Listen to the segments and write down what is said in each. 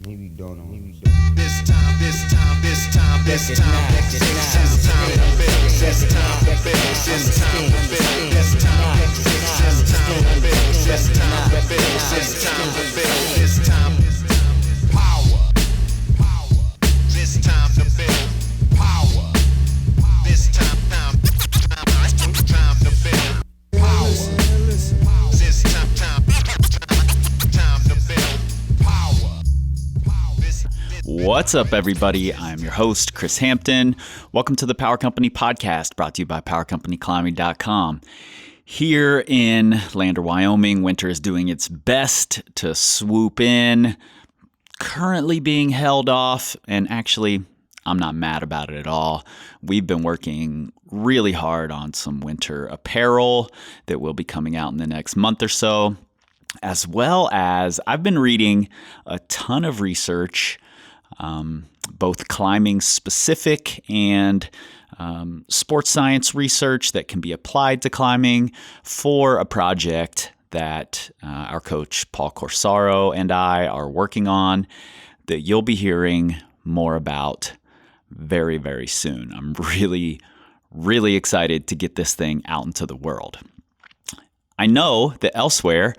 Maybe you don't know. This time, this time, this time, this time, this time to build, this time to build, this time to build, this time to build, this time to build, this time to build, this time power, this time to build power, this time to build power, this time to build power. What's up, everybody? I'm your host, Chris Hampton. Welcome to the Power Company Podcast, brought to you by PowerCompanyClimbing.com. Here in Lander, Wyoming, winter is doing its best to swoop in, currently being held off, and actually, I'm not mad about it at all. We've been working really hard on some winter apparel that will be coming out in the next month or so, as well as I've been reading a ton of research, both climbing specific and sports science research that can be applied to climbing for a project that our coach Paul Corsaro and I are working on that you'll be hearing more about very, very soon. I'm really excited to get this thing out into the world. I know that elsewhere,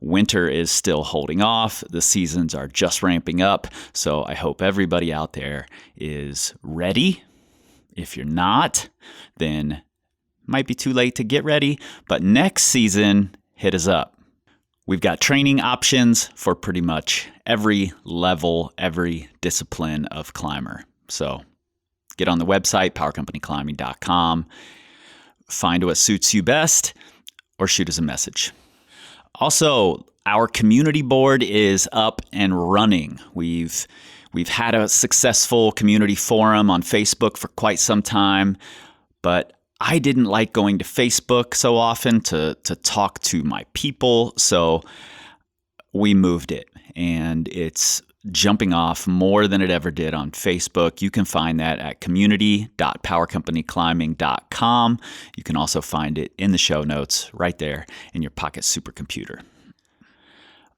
winter is still holding off. The seasons are just ramping up. So I hope everybody out there is ready. If you're not, then it might be too late to get ready. But next season, hit us up. We've got training options for pretty much every level, every discipline of climber. So get on the website, PowerCompanyClimbing.com. Find what suits you best or shoot us a message. Also, our community board is up and running. We've had a successful community forum on Facebook for quite some time, but I didn't like going to Facebook so often to talk to my people, so we moved it, and it's jumping off more than it ever did on Facebook. You can find that at community.powercompanyclimbing.com. You can also find it in the show notes right there in your pocket supercomputer.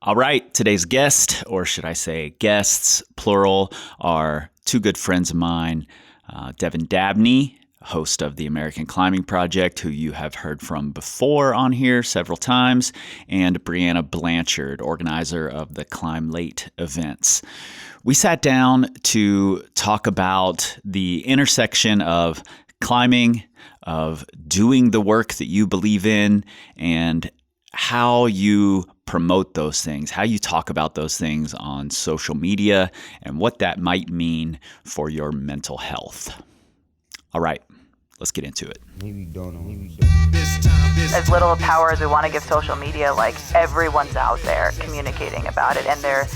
All right, today's guest, or should I say guests, plural, are two good friends of mine, Devin Dabney, host of the American Climbing Project, who you have heard from before on here several times, and Briana Blanchard, organizer of the Climb Late events. We sat down to talk about the intersection of climbing, of doing the work that you believe in, and how you promote those things, how you talk about those things on social media, and what that might mean for your mental health. All right, let's get into it. Maybe you don't know. As little power as we want to give social media, like everyone's out there communicating about it, and they're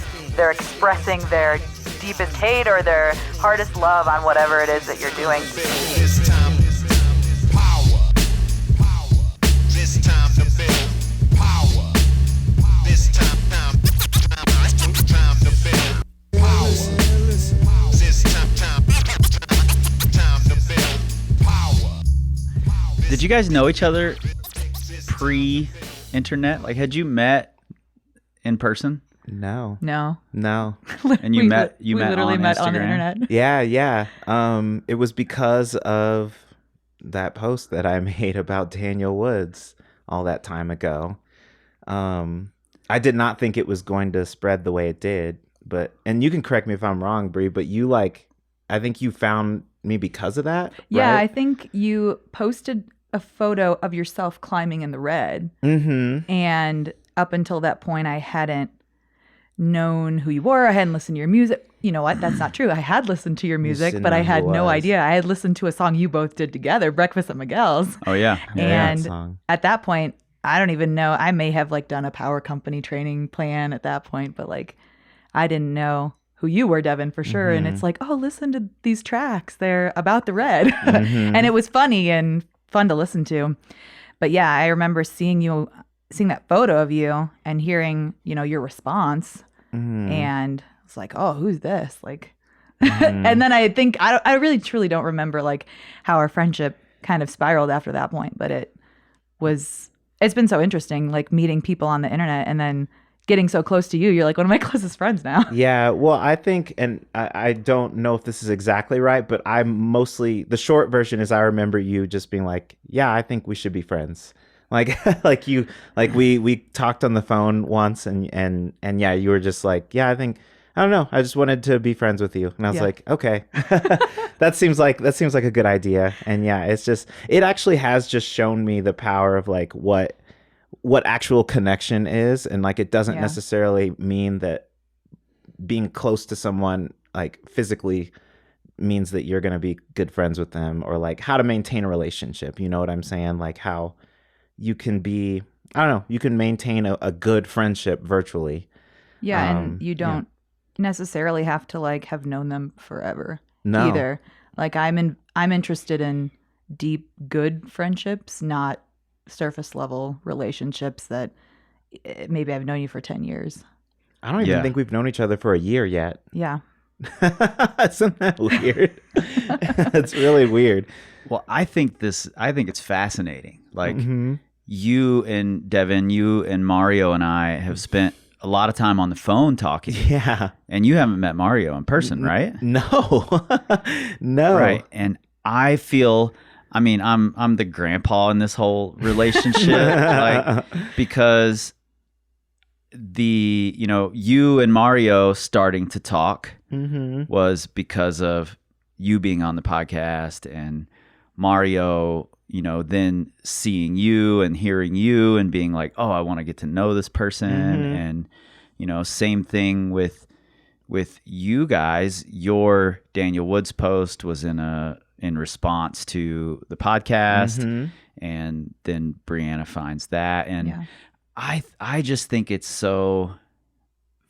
expressing their deepest hate or their hardest love on whatever it is that you're doing. This time power. This time to build power. This time to build power. This time to build power. Did you guys know each other pre-internet? Like, had you met in person? No. And you met literally on met Instagram? on the internet. Yeah. It was because of that post that I made about Daniel Woods all that time ago. I did not think it was going to spread the way it did, and you can correct me if I'm wrong, Bri, but I think you found me because of that. Yeah, right? I think you posted a photo of yourself climbing in the red. Mm-hmm. And up until that point, I hadn't known who you were. I hadn't listened to your music. You know what? That's not true. I had listened to your music, didn't but know I who had it no was. idea. I had listened to a song you both did together, Breakfast at Miguel's. Oh, yeah. And that song. at that point, I don't even know. I may have done a Power Company training plan at that point, but I didn't know who you were, Devin, for sure. Mm-hmm. And it's listen to these tracks. They're about the red. Mm-hmm. And it was funny and fun to listen to. But yeah, I remember seeing that photo of you and hearing, your response. Mm-hmm. And it's oh, who's this? And then I think, I really truly don't remember how our friendship kind of spiraled after that point. But it's been so interesting, meeting people on the internet and then getting so close to you. You're like one of my closest friends now. Yeah, well, I think, and I don't know if this is exactly right, but I'm mostly, the short version is I remember you just being like, yeah, I think we should be friends. Like, we talked on the phone once and yeah, you were just like, yeah, I don't know, I just wanted to be friends with you. And I was like, okay, that seems like a good idea. And yeah, it actually has just shown me the power of like what actual connection is, and like it doesn't necessarily mean that being close to someone like physically means that you're going to be good friends with them, or like how to maintain a relationship, you know what I'm saying? Like how you can be, I don't know, you can maintain a good friendship virtually. And you don't necessarily have to like have known them forever either. Like I'm interested in deep good friendships, not surface level relationships that maybe I've known you for 10 years. I don't even think we've known each other for a year yet. Yeah. Isn't that weird? It's really weird. Well, I think it's fascinating. Like you and Devin, you and Mario and I have spent a lot of time on the phone talking. Yeah. And you haven't met Mario in person, right? No. No. Right. And I feel, I mean, I'm the grandpa in this whole relationship, like, because you and Mario starting to talk was because of you being on the podcast, and Mario, then seeing you and hearing you and being like, oh, I want to get to know this person. And, same thing with you guys. Your Daniel Woods post was in response to the podcast, and then Briana finds that. And I just think it's so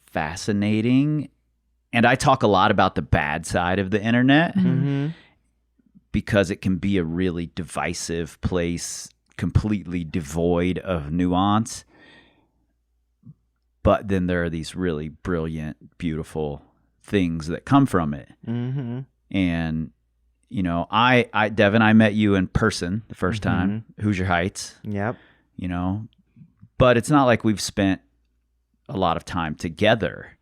fascinating. And I talk a lot about the bad side of the internet because it can be a really divisive place, completely devoid of nuance. But then there are these really brilliant, beautiful things that come from it. And, Devin, I met you in person the first time, Hoosier Heights. Yep. But it's not like we've spent a lot of time together.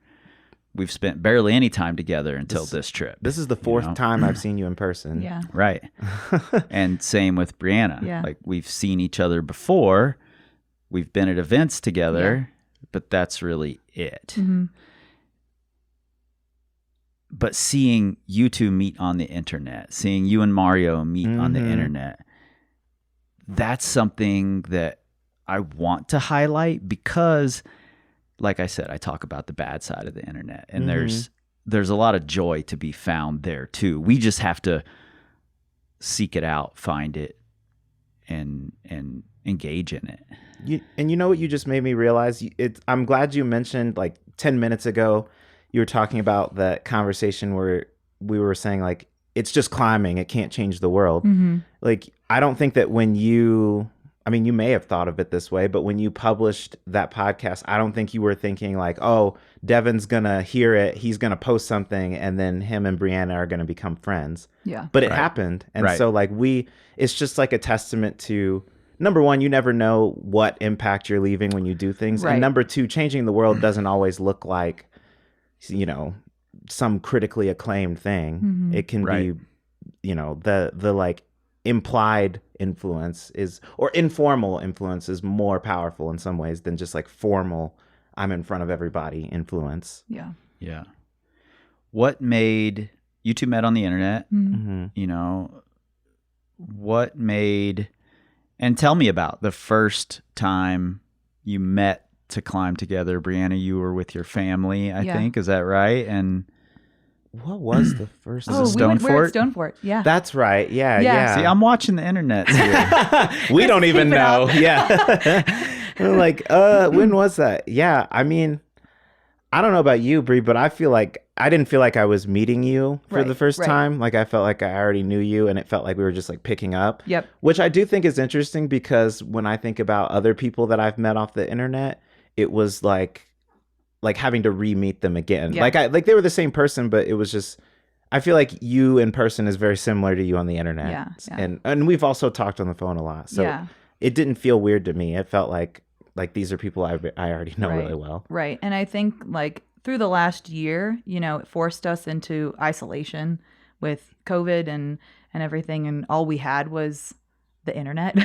We've spent barely any time together until this trip. This is the fourth time I've seen you in person. Yeah. Right. And same with Briana. Yeah. Like we've seen each other before. We've been at events together, but that's really it. But seeing you two meet on the internet, seeing you and Mario meet on the internet, that's something that I want to highlight because, like I said, I talk about the bad side of the internet, and there's a lot of joy to be found there too. We just have to seek it out, find it, and engage in it. You know what you just made me realize? I'm glad you mentioned, like 10 minutes ago, you were talking about that conversation where we were saying like, it's just climbing, it can't change the world. Like, I don't think that you may have thought of it this way, but when you published that podcast, I don't think you were thinking like, oh, Devin's gonna hear it, he's gonna post something, and then him and Briana are gonna become friends. Yeah. But it happened. And so like it's just like a testament to, number one, you never know what impact you're leaving when you do things. And number two, changing the world doesn't always look like, some critically acclaimed thing. It can be, the like implied influence or informal influence is more powerful in some ways than just like formal, I'm in front of everybody influence. Yeah. Yeah. What made you two met on the internet? What made, and tell me about the first time you met to climb together. Briana, you were with your family, I think. Is that right? And what was the first? Oh, we were at Stone Fort. Yeah. That's right. Yeah. See, I'm watching the internet here. We don't even know. Yeah. Like, when was that? Yeah. I mean, I don't know about you, Bri, but I didn't feel like I was meeting you for the first time. Like, I felt like I already knew you, and it felt like we were just like picking up. Yep. Which I do think is interesting, because when I think about other people that I've met off the internet, it was like having to re-meet them again. Yeah. Like they were the same person, but it was just, I feel like you in person is very similar to you on the internet. Yeah. And we've also talked on the phone a lot. So it didn't feel weird to me. It felt like like these are people I already know really well. Right. And I think like through the last year, it forced us into isolation with COVID and everything. And all we had was the internet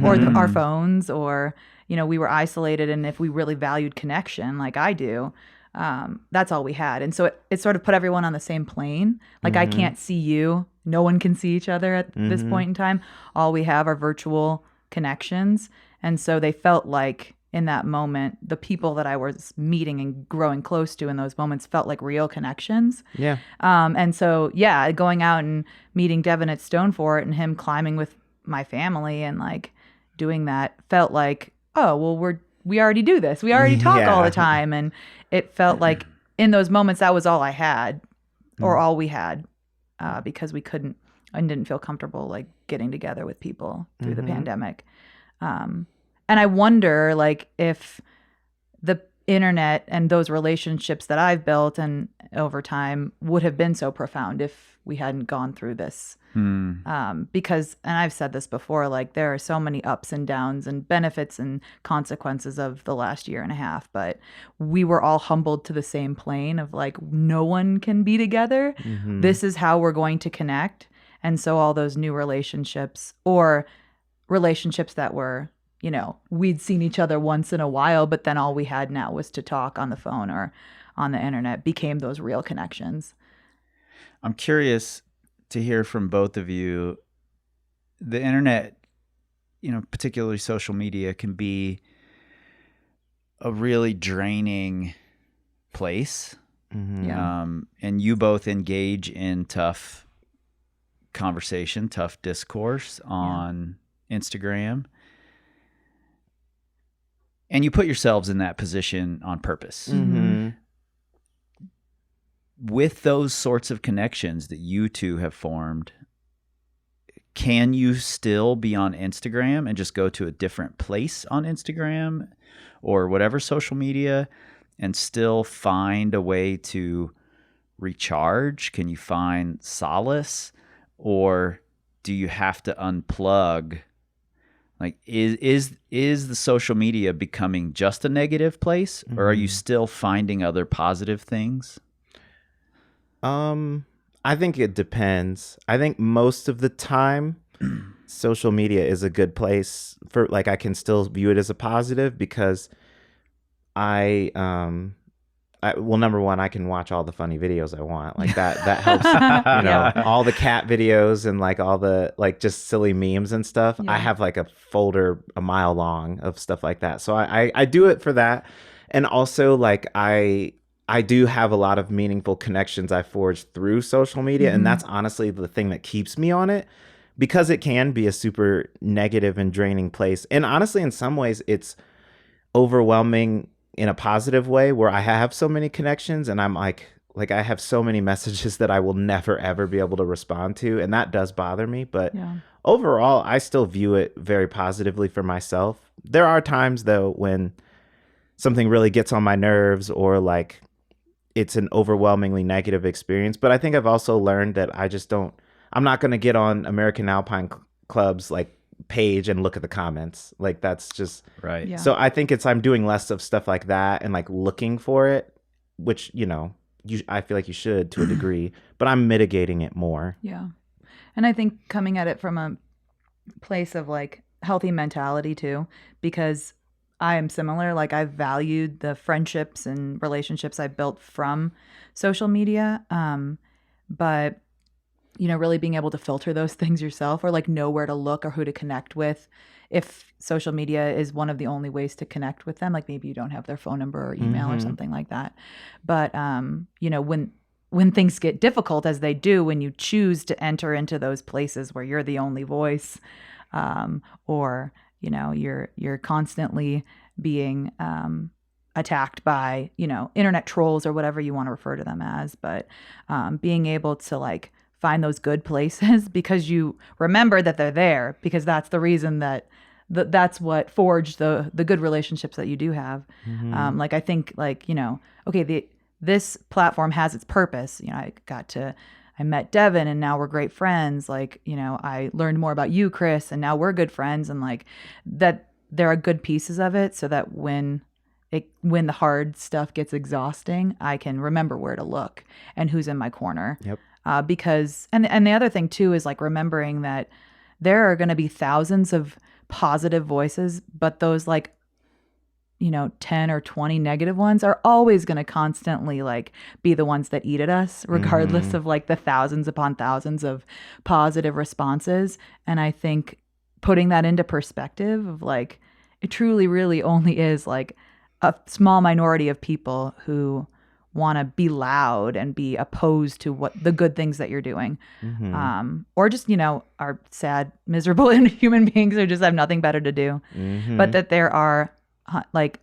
or our phones, or, we were isolated. And if we really valued connection, like I do, that's all we had. And so it sort of put everyone on the same plane. Like I can't see you. No one can see each other at this point in time. All we have are virtual connections. And so they felt like in that moment, the people that I was meeting and growing close to in those moments felt like real connections. Yeah. And so, going out and meeting Devin at Stone Fort and him climbing with my family and like doing that felt like, oh, well, we already do this. We already talk all the time. And it felt like in those moments, that was all I had or all we had because we couldn't and didn't feel comfortable like getting together with people through the pandemic. And I wonder, like, if the internet and those relationships that I've built and over time would have been so profound if we hadn't gone through this. Because, and I've said this before, like, there are so many ups and downs and benefits and consequences of the last year and a half, but we were all humbled to the same plane of like, no one can be together. This is how we're going to connect. And so all those new relationships or relationships that were, we'd seen each other once in a while, but then all we had now was to talk on the phone or on the internet became those real connections. I'm curious to hear from both of you. The internet, particularly social media, can be a really draining place. And you both engage in tough conversation, tough discourse on Instagram. And you put yourselves in that position on purpose. With those sorts of connections that you two have formed, can you still be on Instagram and just go to a different place on Instagram or whatever social media and still find a way to recharge? Can you find solace? Or do you have to unplug? Like, is the social media becoming just a negative place, or are you still finding other positive things? I think it depends. I think most of the time, social media is a good place for, like, I can still view it as a positive because well, number one, I can watch all the funny videos I want. Like that helps, all the cat videos and like all the like just silly memes and stuff. I have like a folder a mile long of stuff like that. So I do it for that. And also like I do have a lot of meaningful connections I forged through social media. And that's honestly the thing that keeps me on it, because it can be a super negative and draining place. And honestly, in some ways it's overwhelming in a positive way, where I have so many connections and I'm like I have so many messages that I will never, ever be able to respond to. And that does bother me. But overall, I still view it very positively for myself. There are times though, when something really gets on my nerves or like it's an overwhelmingly negative experience. But I think I've also learned that I'm not going to get on American Alpine Club's like page and look at the comments. Like that's just right. Yeah. So I think I'm doing less of stuff like that and like looking for it, which, I feel like you should to a degree, but I'm mitigating it more. Yeah. And I think coming at it from a place of like healthy mentality too, because I am similar. Like I've valued the friendships and relationships I built from social media. But really being able to filter those things yourself, or like know where to look or who to connect with. If social media is one of the only ways to connect with them, like maybe you don't have their phone number or email or something like that. But, when things get difficult, as they do, when you choose to enter into those places where you're the only voice, or, you're constantly being, attacked by, internet trolls or whatever you want to refer to them as. But, being able to like find those good places because you remember that they're there, because that's the reason that's what forged the good relationships that you do have. Like I think like, okay, this platform has its purpose. I met Devin and now we're great friends. Like, I learned more about you, Chris, and now we're good friends. And like there are good pieces of it so that when the hard stuff gets exhausting, I can remember where to look and who's in my corner. Yep. Because and the other thing too is like remembering that there are going to be thousands of positive voices, but those like 10 or 20 negative ones are always going to constantly like be the ones that eat at us, regardless of like the thousands upon thousands of positive responses. And I think putting that into perspective of like, it truly really only is like a small minority of people who want to be loud and be opposed to what the good things that you're doing. Or just, are sad, miserable human beings who just have nothing better to do. But that there are like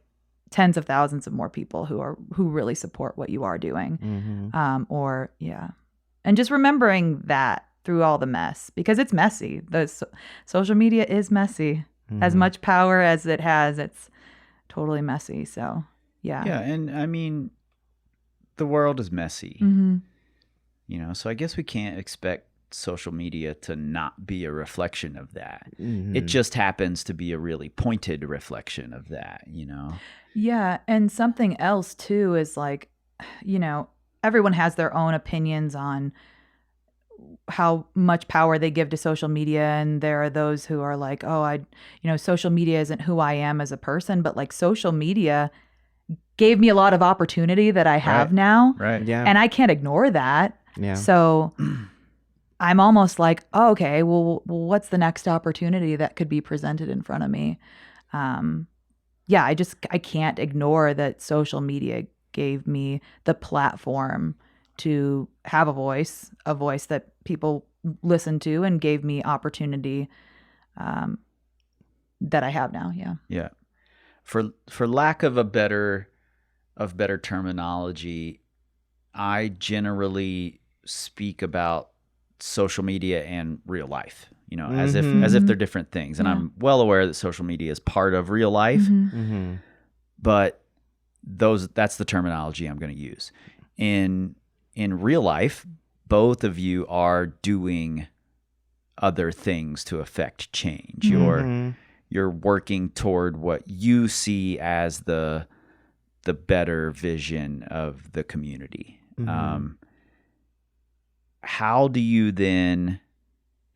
tens of thousands of more people who really support what you are doing. And just remembering that through all the mess, because it's messy. Social media is messy. As much power as it has, it's totally messy. So yeah. And I mean, the world is messy, so I guess we can't expect social media to not be a reflection of that. It just happens to be a really pointed reflection of that, Yeah. And something else too is like, everyone has their own opinions on how much power they give to social media. And there are those who are like, oh, social media isn't who I am as a person, but like social media gave me a lot of opportunity that I have now. Right. Yeah. And I can't ignore that. Yeah. So I'm almost like, oh, okay, well, what's the next opportunity that could be presented in front of me? I can't ignore that social media gave me the platform to have a voice that people listen to, and gave me opportunity that I have now. Yeah. Yeah. For lack of better terminology, I generally speak about social media and real life, as if they're different things. And I'm well aware that social media is part of real life, but that's the terminology I'm going to use. In real life, both of you are doing other things to affect change. You're working toward what you see as the better vision of the community. How do you then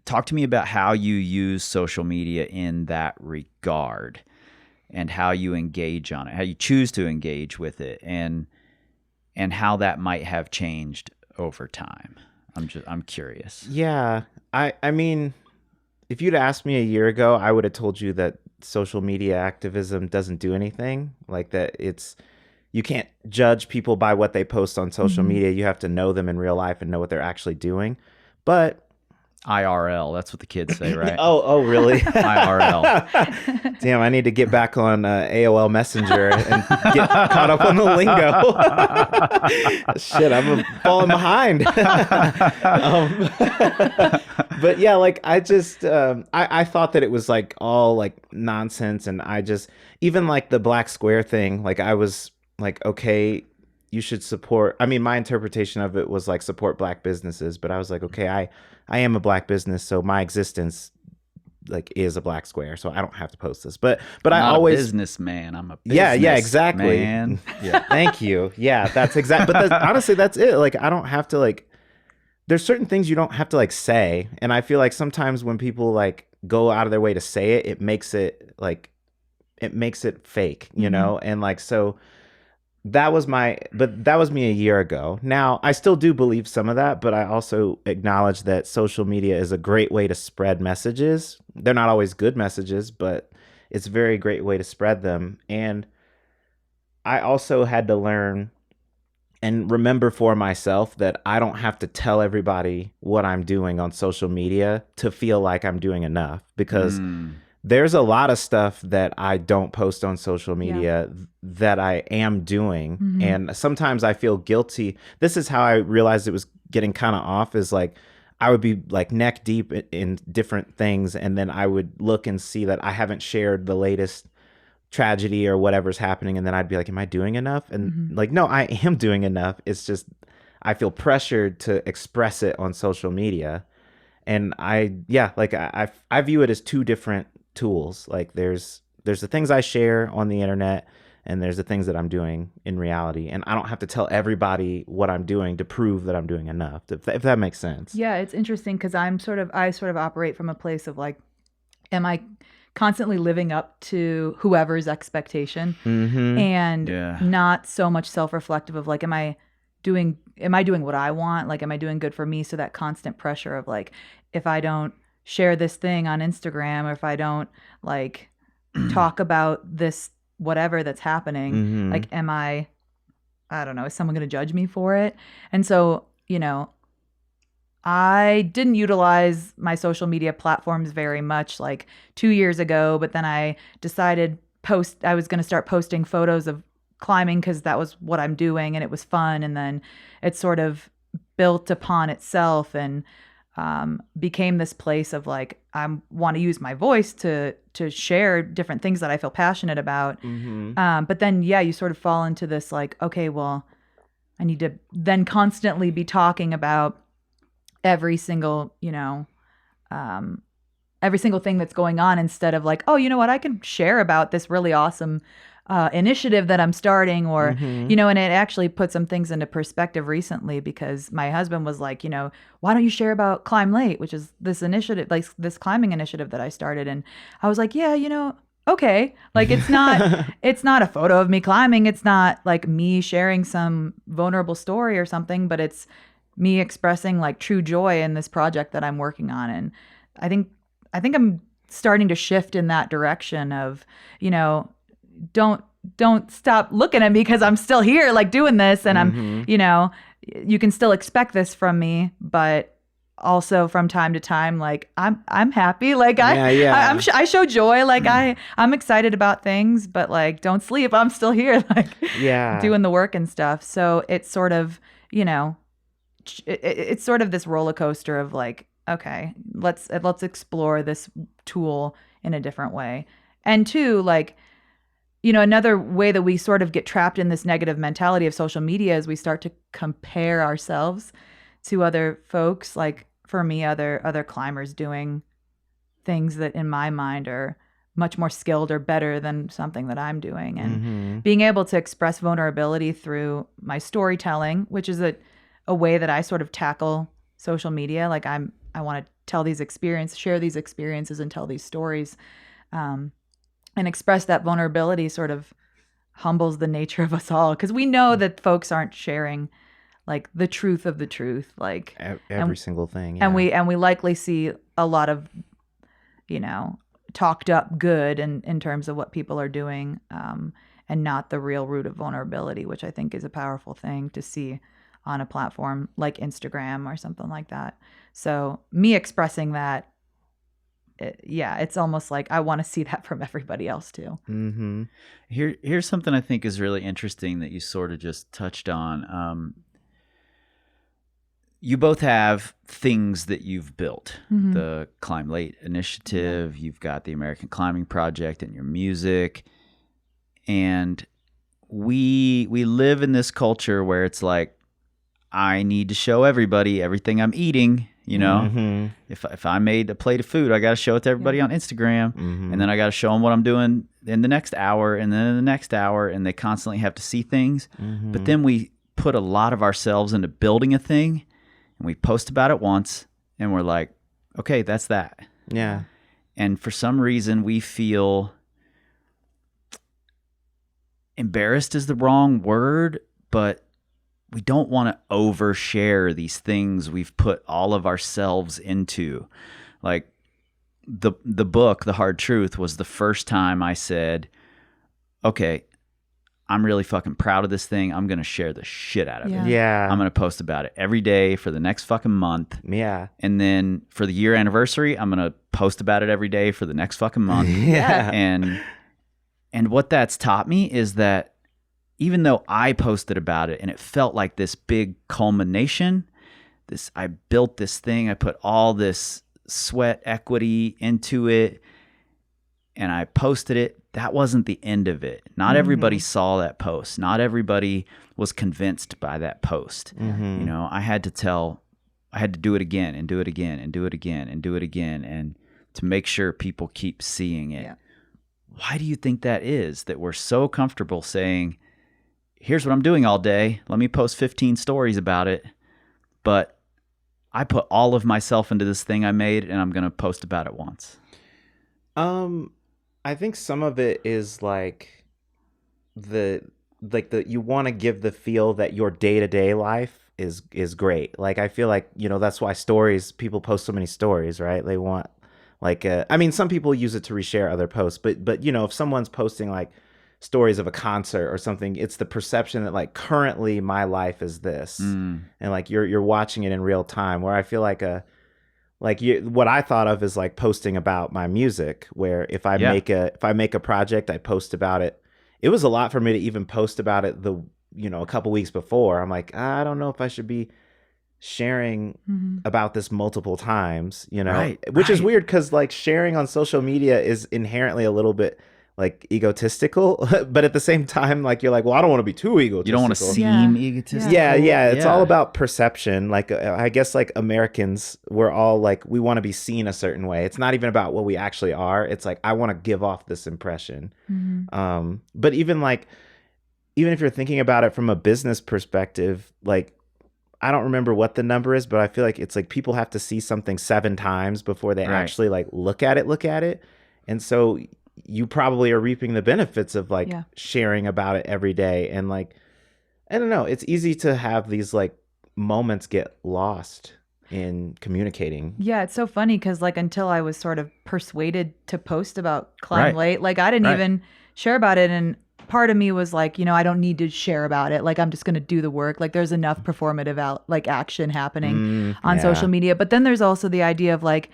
talk to me about how you use social media in that regard, and how you engage on it, how you choose to engage with it, and how that might have changed over time? I'm curious. Yeah. I mean, if you'd asked me a year ago, I would have told you that social media activism doesn't do anything, like that you can't judge people by what they post on social media. You have to know them in real life and know what they're actually doing. But IRL, that's what the kids say, right? Oh, really? IRL. Damn, I need to get back on AOL Messenger and get caught up on the lingo. Shit, I'm falling behind. But yeah, like I just, I thought that it was like all like nonsense. And I just, even like the black square thing, like I was like, okay, you should support. I mean, my interpretation of it was like support black businesses, but I was like, okay, I am a black business, so my existence like is a black square, so I don't have to post this. But I'm I not always a businessman. I'm a yeah, exactly. man. Yeah, thank you. Yeah, that's exactly. But honestly, that's it. Like, I don't have to like. There's certain things you don't have to like say, and I feel like sometimes when people like go out of their way to say it, it makes it fake, you know, and like so. That was me a year ago. Now, I still do believe some of that, but I also acknowledge that social media is a great way to spread messages. They're not always good messages, but it's a very great way to spread them. And I also had to learn and remember for myself that I don't have to tell everybody what I'm doing on social media to feel like I'm doing enough, because there's a lot of stuff that I don't post on social media that I am doing. And sometimes I feel guilty. This is how I realized it was getting kind of off, is like I would be like neck deep in different things. And then I would look and see that I haven't shared the latest tragedy or whatever's happening. And then I'd be like, am I doing enough? And like, no, I am doing enough. It's just, I feel pressured to express it on social media. And I view it as two different tools. Like there's there's the things I share on the internet, and there's the things that I'm doing in reality, and I don't have to tell everybody what I'm doing to prove that I'm doing enough. If that makes sense. Yeah, it's interesting because I sort of operate from a place of like, am I constantly living up to whoever's expectation, and not so much self-reflective of like, am I doing what I want? Like, am I doing good for me? So that constant pressure of like, if I don't share this thing on Instagram, or if I don't like talk about this whatever that's happening, like, I don't know, is someone going to judge me for it? And so, I didn't utilize my social media platforms very much like 2 years ago, but then I decided I was going to start posting photos of climbing because that was what I'm doing and it was fun. And then it sort of built upon itself and became this place of like, I want to use my voice to share different things that I feel passionate about. But then, you sort of fall into this like, okay, well, I need to then constantly be talking about every single thing that's going on, instead of like, oh, you know what, I can share about this really awesome initiative that I'm starting, or, and it actually put some things into perspective recently, because my husband was like, why don't you share about Climb Late, which is this initiative, like this climbing initiative that I started. And I was like, yeah, okay. Like, it's not, it's not a photo of me climbing. It's not like me sharing some vulnerable story or something, but it's me expressing like true joy in this project that I'm working on. And I think I'm starting to shift in that direction of, don't stop looking at me because I'm still here, like doing this. And I'm, you can still expect this from me, but also from time to time, like I'm happy. Like I show joy. Like I'm excited about things, but like, don't sleep. I'm still here, like doing the work and stuff. So it's sort of, it's sort of this roller coaster of like, okay, let's explore this tool in a different way. And two, like, another way that we sort of get trapped in this negative mentality of social media is we start to compare ourselves to other folks. Like, for me, other climbers doing things that in my mind are much more skilled or better than something that I'm doing. And being able to express vulnerability through my storytelling, which is a way that I sort of tackle social media. Like, I want to share these experiences and tell these stories, and express that vulnerability sort of humbles the nature of us all. 'Cause we know that folks aren't sharing like the truth of the truth, like every single thing. Yeah. And we likely see a lot of, talked up good in terms of what people are doing, and not the real root of vulnerability, which I think is a powerful thing to see on a platform like Instagram or something like that. So me expressing that, it's almost like I want to see that from everybody else too. Here's something I think is really interesting that you sort of just touched on. You both have things that you've built. The Climb Late initiative, you've got the American Climbing Project and your music. And we live in this culture where it's like, I need to show everybody everything I'm eating. If I made a plate of food, I got to show it to everybody on Instagram, and then I got to show them what I'm doing in the next hour, and then in the next hour, and they constantly have to see things. But then we put a lot of ourselves into building a thing, and we post about it once, and we're like, okay, that's that. Yeah. And for some reason, we feel embarrassed is the wrong word, but we don't want to overshare these things we've put all of ourselves into. Like the book, The Hard Truth, was the first time I said, okay, I'm really fucking proud of this thing. I'm going to share the shit out of it. Yeah. I'm going to post about it every day for the next fucking month. Yeah. And then for the year anniversary, I'm going to post about it every day for the next fucking month. Yeah. And what that's taught me is that even though I posted about it and it felt like this big culmination, I built this thing, I put all this sweat equity into it, and I posted it, that wasn't the end of it. Not everybody saw that post. Not everybody was convinced by that post. I had to do it again and do it again and do it again and do it again, and to make sure people keep seeing it. why do you think that is, that we're so comfortable saying, here's what I'm doing all day. Let me post 15 stories about it. But I put all of myself into this thing I made, and I'm going to post about it once. I think some of it is like you want to give the feel that your day-to-day life is great. Like, I feel like, that's why people post so many stories, right? They want I mean, some people use it to reshare other posts, but if someone's posting like stories of a concert or something, it's the perception that like currently my life is this, and like you're watching it in real time. Where I feel like what I thought of is like posting about my music, where if I make a project, I post about it. It was a lot for me to even post about it a couple weeks before. I'm like, I don't know if I should be sharing about this multiple times, which is weird, because like sharing on social media is inherently a little bit like egotistical, but at the same time, like you're like, well, I don't want to be too egotistical. You don't want to seem egotistical. Yeah. It's all about perception. Like, I guess like Americans, we're all like, we want to be seen a certain way. It's not even about what we actually are. It's like, I want to give off this impression. But even if you're thinking about it from a business perspective, like, I don't remember what the number is, but I feel like it's like people have to see something 7 times before they actually like look at it. And so you probably are reaping the benefits of like sharing about it every day. And like, I don't know, it's easy to have these like moments get lost in communicating. Yeah, it's so funny because like until I was sort of persuaded to post about Climb Late, like I didn't even share about it. And part of me was like, I don't need to share about it. Like, I'm just going to do the work. Like, there's enough performative action happening on social media. But then there's also the idea of like,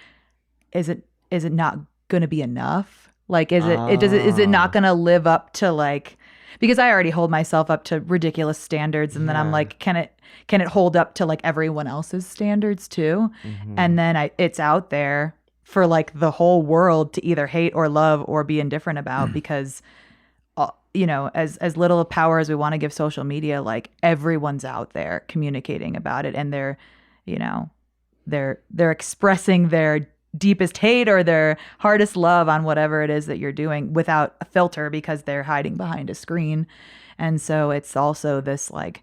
is it not going to be enough? Like, is it not going to live up to like, because I already hold myself up to ridiculous standards, and then I'm like, can it hold up to like everyone else's standards too? And then it's out there for like the whole world to either hate or love or be indifferent about, because as little power as we want to give social media, like everyone's out there communicating about it, and they're expressing their deepest hate or their hardest love on whatever it is that you're doing without a filter, because they're hiding behind a screen. And so it's also this like,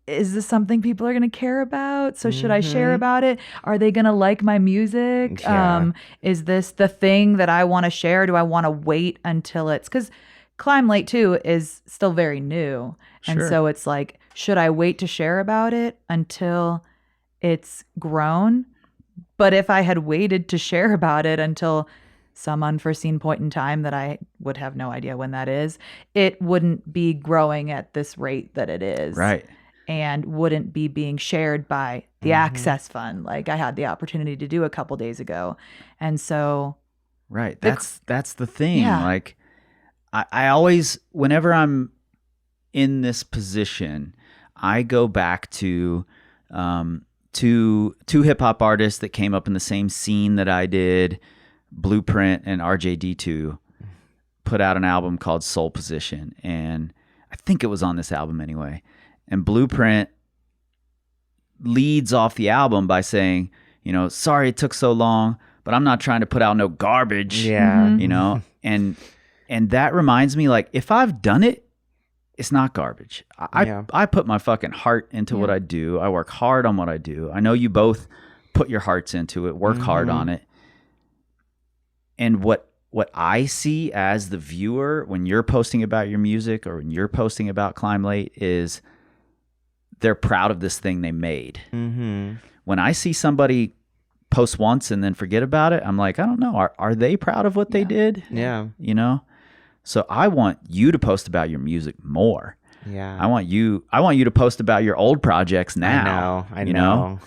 is this something people are going to care about? So should I share about it? Are they going to like my music? Yeah. Is this the thing that I want to share? Do I want to wait until it's, because Climb Late too is still very new. And so it's like, should I wait to share about it until it's grown? But if I had waited to share about it until some unforeseen point in time that I would have no idea when that is, it wouldn't be growing at this rate that it is. Right. And wouldn't be being shared by the Access Fund like I had the opportunity to do a couple days ago. And so that's the thing. Yeah. Like, I always, whenever I'm in this position, I go back to two hip hop artists that came up in the same scene that I did. Blueprint and RJD2 put out an album called Soul Position, and I think it was on this album anyway. And Blueprint leads off the album by saying, sorry it took so long, but I'm not trying to put out no garbage. Yeah. And that reminds me, like, if I've done it, it's not garbage. I put my fucking heart into what I do. I work hard on what I do. I know you both put your hearts into it, work hard on it. And what I see as the viewer when you're posting about your music or when you're posting about Climb Late is they're proud of this thing they made. When I see somebody post once and then forget about it, I'm like, I don't know. Are they proud of what they did? Yeah. So I want you to post about your music more. Yeah. I want you to post about your old projects now. I know.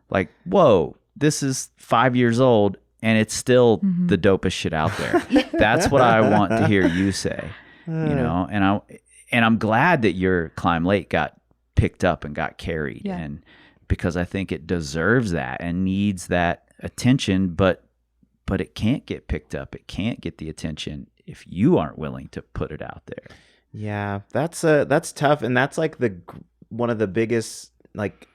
Like, whoa, this is 5 years old and it's still the dopest shit out there. That's what I want to hear you say. And I'm glad that your Climb Late got picked up and got carried, and because I think it deserves that and needs that attention, but it can't get picked up. It can't get the attention if you aren't willing to put it out there. Yeah, that's tough, and that's like one of the biggest like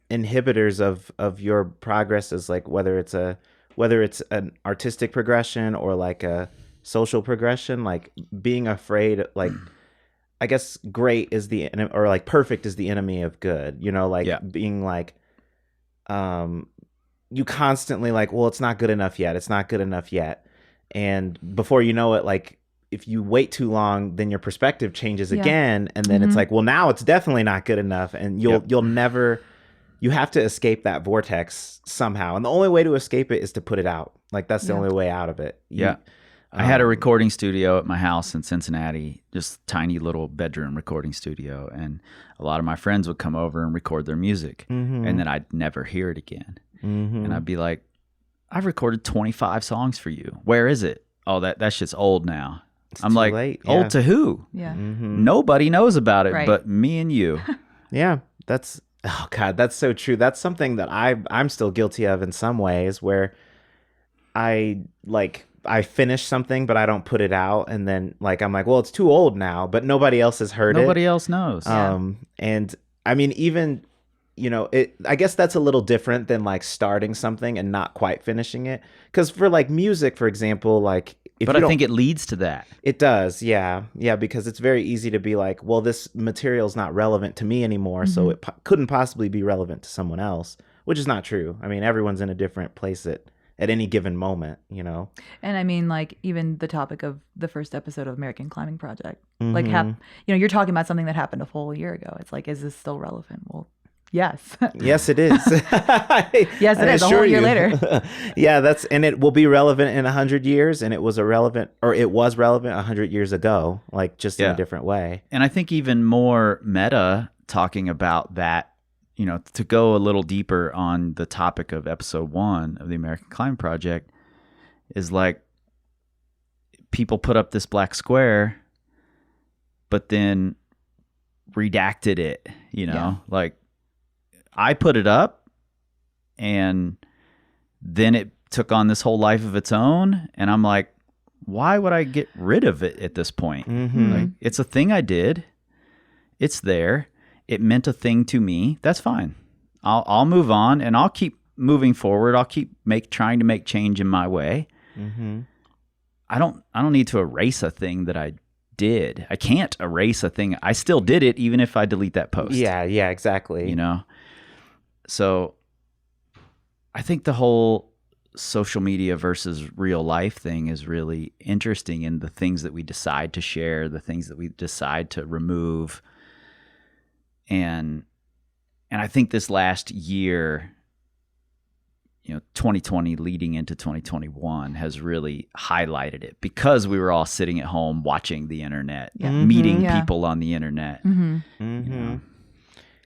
inhibitors of your progress is like whether it's an artistic progression or like a social progression, like being afraid, like I guess great is the enemy, or like perfect is the enemy of good, you know, like being like, you constantly like, well, it's not good enough yet. It's not good enough yet. And before you know it, like if you wait too long, then your perspective changes again. And then it's like, well, now it's definitely not good enough. And you'll never, you have to escape that vortex somehow. And the only way to escape it is to put it out. Like that's the only way out of it. I had a recording studio at my house in Cincinnati, just tiny little bedroom recording studio. And a lot of my friends would come over and record their music. And then I'd never hear it again. And I'd be like, I've recorded 25 songs for you. Where is it? Oh, that shit's old now. I'm like, late. Old to who? Yeah. Nobody knows about it but me and you. Yeah. That's, oh God, that's so true. That's something that I'm still guilty of in some ways, where I finish something, but I don't put it out. And then like, I'm like, well, it's too old now, but nobody else has heard it. Nobody else knows. And I mean, even, you know, I guess that's a little different than like starting something and not quite finishing it. Cause for like music, for example, like, but I think it leads to that. It does. Yeah. Yeah. Because it's very easy to be like, well, this material is not relevant to me anymore. So it couldn't possibly be relevant to someone else, which is not true. I mean, everyone's in a different place at any given moment, you know? And I mean, like, even the topic of the first episode of American Climbing Project, like, you know, you're talking about something that happened a whole year ago. It's like, is this still relevant? Well, yes. Yes, it is. Yes, it is. A whole year later. Yeah, and it will be relevant in 100 years, and it was relevant 100 years ago, like just in a different way. And I think even more meta talking about that, you know, to go a little deeper on the topic of episode 1 of the American Climbing Project is like people put up this black square, but then redacted it, you know, like I put it up and then it took on this whole life of its own. And I'm like, why would I get rid of it at this point? Like, it's a thing I did. It's there. It meant a thing to me. That's fine. I'll move on and I'll keep moving forward. I'll keep trying to make change in my way. I don't need to erase a thing that I did. I can't erase a thing. I still did it even if I delete that post. Yeah, exactly. You know? So I think the whole social media versus real life thing is really interesting in the things that we decide to share, the things that we decide to remove. And I think this last year, you know, 2020 leading into 2021 has really highlighted it because we were all sitting at home watching the internet, meeting people on the internet. You know?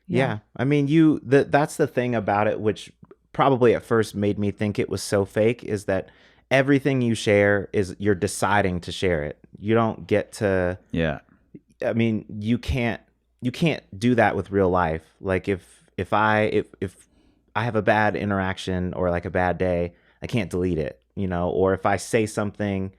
Yeah. I mean, that's the thing about it, which probably at first made me think it was so fake, is that everything you share is you're deciding to share it. You don't get to, I mean, you can't do that with real life. Like if I have a bad interaction or like a bad day, I can't delete it, you know, or if I say something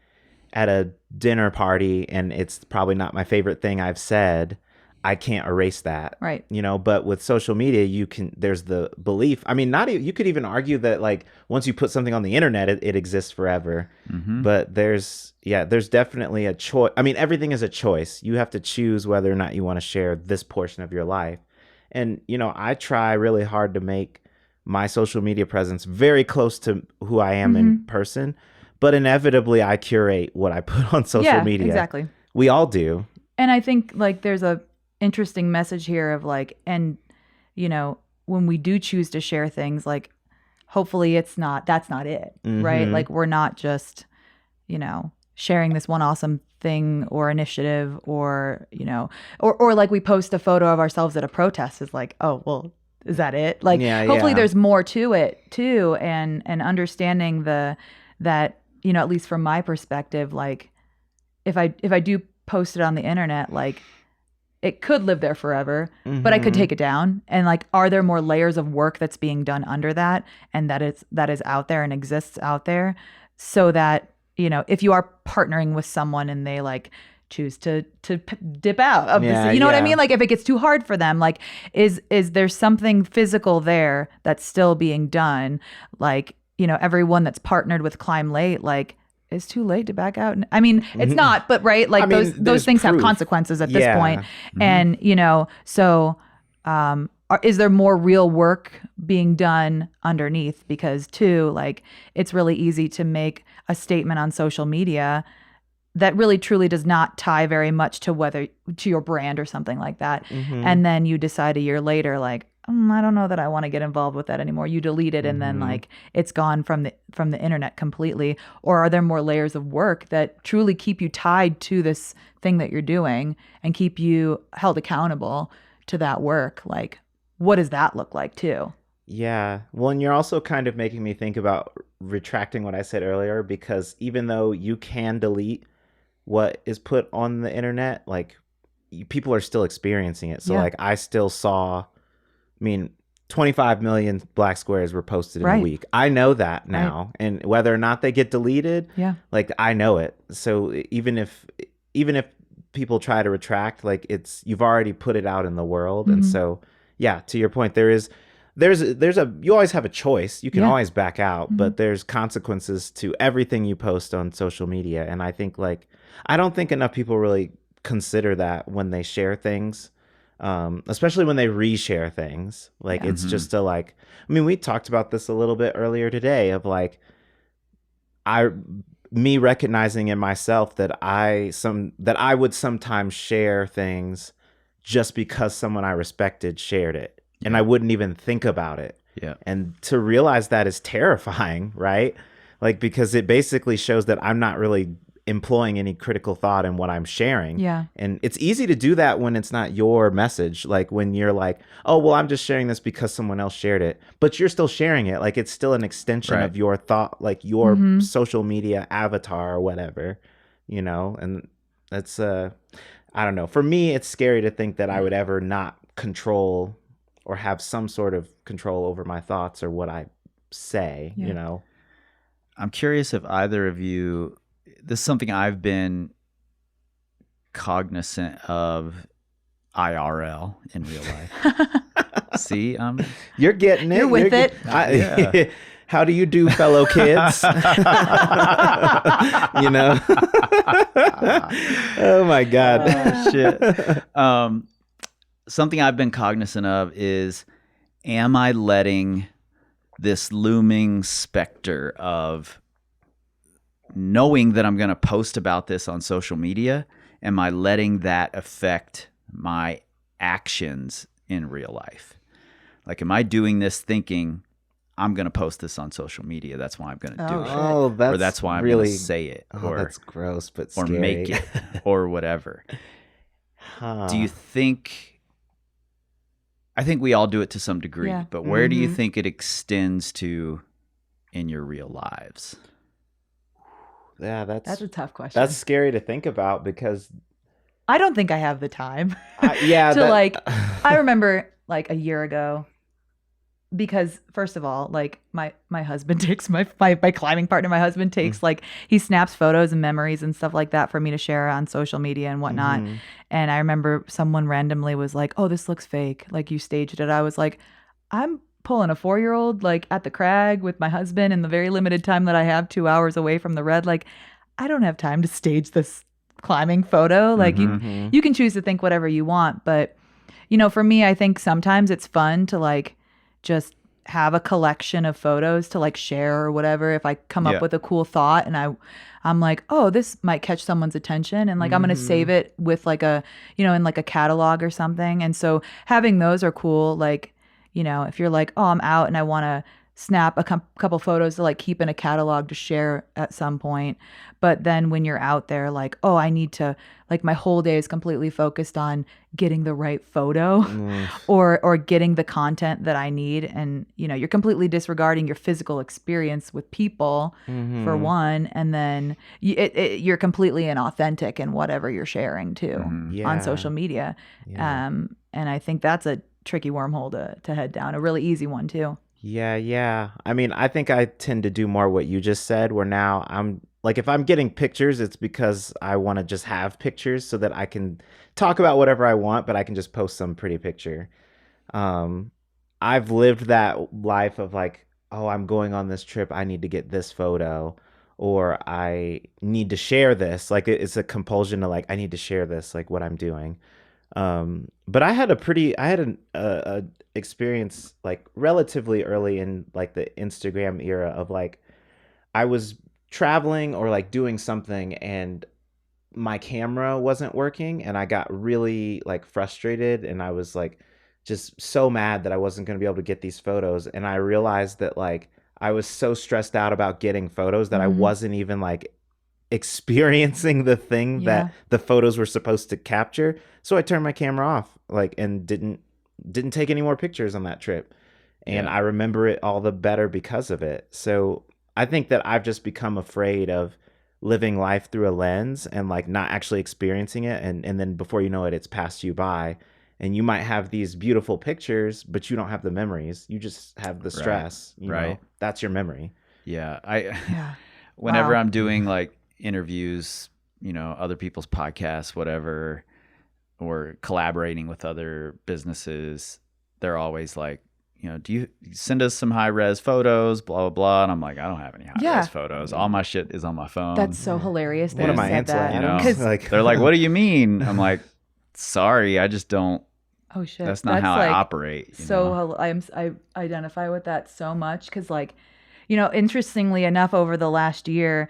at a dinner party and it's probably not my favorite thing I've said, I can't erase that. Right. You know, but with social media, there's the belief. I mean, you could even argue that like once you put something on the internet, it exists forever. But there's definitely a choice. I mean, everything is a choice. You have to choose whether or not you want to share this portion of your life. And, you know, I try really hard to make my social media presence very close to who I am in person, but inevitably I curate what I put on social media. Exactly. We all do. And I think like there's a interesting message here of like, and you know, when we do choose to share things, like hopefully that's not it, right? Like we're not just, you know, sharing this one awesome thing or initiative, or you know, or like we post a photo of ourselves at a protest is like, oh well, is that it? Like hopefully there's more to it too, and understanding that you know, at least from my perspective, like if I do post it on the internet, like it could live there forever, but I could take it down. And like, are there more layers of work that's being done under that, and that is out there and exists out there, so that, you know, if you are partnering with someone and they like choose to dip out of this, you know what I mean? Like if it gets too hard for them, like is there something physical there that's still being done? Like, you know, everyone that's partnered with Climb Late, like it's too late to back out. I mean, it's not, but right, like I mean, those there's things have proof. consequences at this Yeah. point. And so is there more real work being done underneath? Because too, like, it's really easy to make a statement on social media that really truly does not tie very much to your brand or something like that. And then you decide a year later, like, I don't know that I want to get involved with that anymore. You delete it and then like it's gone from the internet completely. Or are there more layers of work that truly keep you tied to this thing that you're doing and keep you held accountable to that work? Like, what does that look like too? Yeah. Well, and you're also kind of making me think about retracting what I said earlier, because even though you can delete what is put on the internet, like, people are still experiencing it. So like, I still saw, 25 million black squares were posted in a week. I know that now. And whether or not they get deleted, like, I know it. So even if people try to retract, like, you've already put it out in the world. And so, yeah, to your point, there's you always have a choice. You can always back out, but there's consequences to everything you post on social media. And I think, like, I don't think enough people really consider that when they share things. Especially when they reshare things. Like, it's just we talked about this a little bit earlier today of like, me recognizing in myself that I would sometimes share things just because someone I respected shared it, and I wouldn't even think about it. Yeah. And to realize that is terrifying, right? Like, because it basically shows that I'm not really employing any critical thought in what I'm sharing. Yeah. And it's easy to do that when it's not your message. Like, when you're like, oh, well, I'm just sharing this because someone else shared it, but you're still sharing it. Like, it's still an extension of your thought, like your social media avatar or whatever, and that's, I don't know. For me, it's scary to think that I would ever not control or have some sort of control over my thoughts or what I say, I'm curious if either of you, this is something I've been cognizant of IRL in real life. See, you're getting it. You're with it. How do you do, fellow kids? Oh my God. Shit. Something I've been cognizant of is, am I letting this looming specter of knowing that I'm going to post about this on social media, am I letting that affect my actions in real life? Like, am I doing this thinking I'm going to post this on social media, that's why I'm going to do it? Oh, or that's why I'm really going to say it. Or that's gross, but or scary. make it, or whatever. Do you think? I think we all do it to some degree, but where do you think it extends to in your real lives? Yeah, that's a tough question. That's scary to think about, because I don't think I have the time. To I remember like a year ago, because first of all, like my husband takes my climbing partner. My husband takes like, he snaps photos and memories and stuff like that for me to share on social media and whatnot. And I remember someone randomly was like, "Oh, this looks fake. Like, you staged it." I was like, I'm pulling a 4-year-old like at the crag with my husband in the very limited time that I have, 2 hours away from the red. Like, I don't have time to stage this climbing photo. Like, you can choose to think whatever you want, but for me, I think sometimes it's fun to like just have a collection of photos to like share or whatever. If I come up with a cool thought and I'm like, oh, this might catch someone's attention, and like I'm gonna save it with like a in like a catalog or something. And so having those are cool. Like, if you're like, oh, I'm out and I want to snap a couple photos to like keep in a catalog to share at some point. But then when you're out there, like, oh, I need to, like, my whole day is completely focused on getting the right photo or getting the content that I need. And, you're completely disregarding your physical experience with people for one. And then you're completely inauthentic in whatever you're sharing too on social media. And I think that's a tricky wormhole to head down, a really easy one too. Yeah. I mean, I think I tend to do more what you just said, where now I'm like, if I'm getting pictures, it's because I want to just have pictures so that I can talk about whatever I want, but I can just post some pretty picture. I've lived that life of like, oh, I'm going on this trip, I need to get this photo. or I need to share this. Like it's a compulsion to like, I need to share this, like what I'm doing. But I had a experience like relatively early in like the Instagram era of like, I was traveling or like doing something and my camera wasn't working and I got really like frustrated and I was like just so mad that I wasn't going to be able to get these photos, and I realized that like I was so stressed out about getting photos that I wasn't even like experiencing the thing that the photos were supposed to capture. So I turned my camera off like and didn't take any more pictures on that trip. And I remember it all the better because of it. So I think that I've just become afraid of living life through a lens and like not actually experiencing it, and then before you know it, it's passed you by, and you might have these beautiful pictures but you don't have the memories. You just have the stress. You know, that's your memory. Whenever I'm doing like interviews, you know, other people's podcasts, whatever, or collaborating with other businesses, they're always like, you know, do you send us some high res photos, blah, blah, blah. And I'm like, I don't have any high res photos. All my shit is on my phone. That's so hilarious. What am I answering? That. You know, like, they're like, what do you mean? I'm like, sorry, I just don't. Oh shit. That's not how I operate. So I identify with that so much because, like, you know, interestingly enough, over the last year,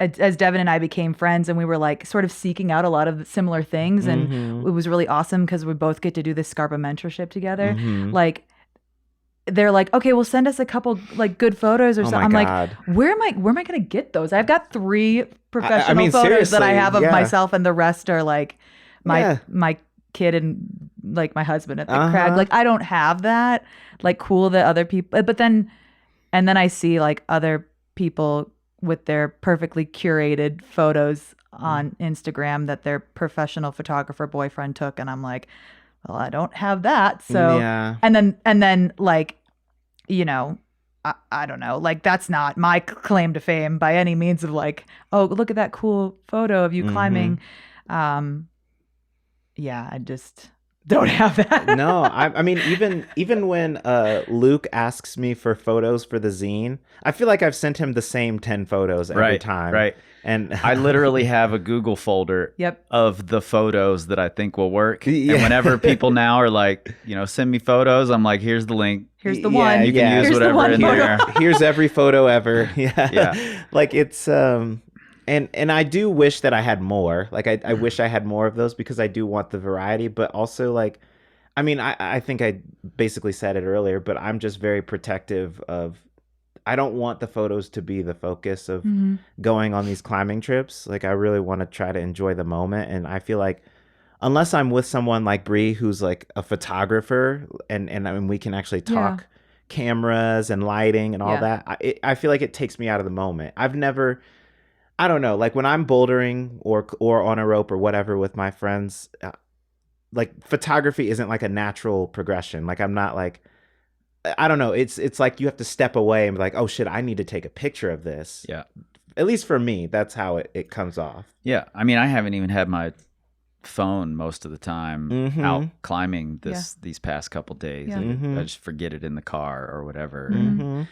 as Devin and I became friends and we were like sort of seeking out a lot of similar things, and it was really awesome because we both get to do this Scarpa mentorship together. Like, they're like, okay, well, send us a couple like good photos or something. I'm like, where am I gonna get those? I've got 3 professional photos that I have of myself, and the rest are like my kid and like my husband at the crag. Like, I don't have that. Like, cool that other people, but then I see like other people with their perfectly curated photos on Instagram that their professional photographer boyfriend took, and I'm like, well, I don't have that. So and then like, you know, I don't know, like that's not my claim to fame by any means of like, oh, look at that cool photo of you climbing. I just don't have that. No, I mean, even when Luke asks me for photos for the zine, I feel like I've sent him the same 10 photos every time. Right. And I literally have a Google folder of the photos that I think will work. And whenever people now are like, you know, send me photos, I'm like, here's the link. Here's the one. You can use whatever in there. Here's every photo ever. Like it's And I do wish that I had more. Like, I wish I had more of those because I do want the variety. But also, like, I mean, I think I basically said it earlier, but I'm just very protective of, I don't want the photos to be the focus of going on these climbing trips. Like, I really want to try to enjoy the moment. And I feel like unless I'm with someone like Bree, who's like a photographer, and I mean, we can actually talk cameras and lighting and all that, I feel like it takes me out of the moment. I don't know, like when I'm bouldering or on a rope or whatever with my friends, like photography isn't like a natural progression. Like I'm not like, I don't know. It's like you have to step away and be like, oh shit, I need to take a picture of this. Yeah. At least for me, that's how it comes off. Yeah. I mean, I haven't even had my phone most of the time out climbing these past couple days. I just forget it in the car or whatever.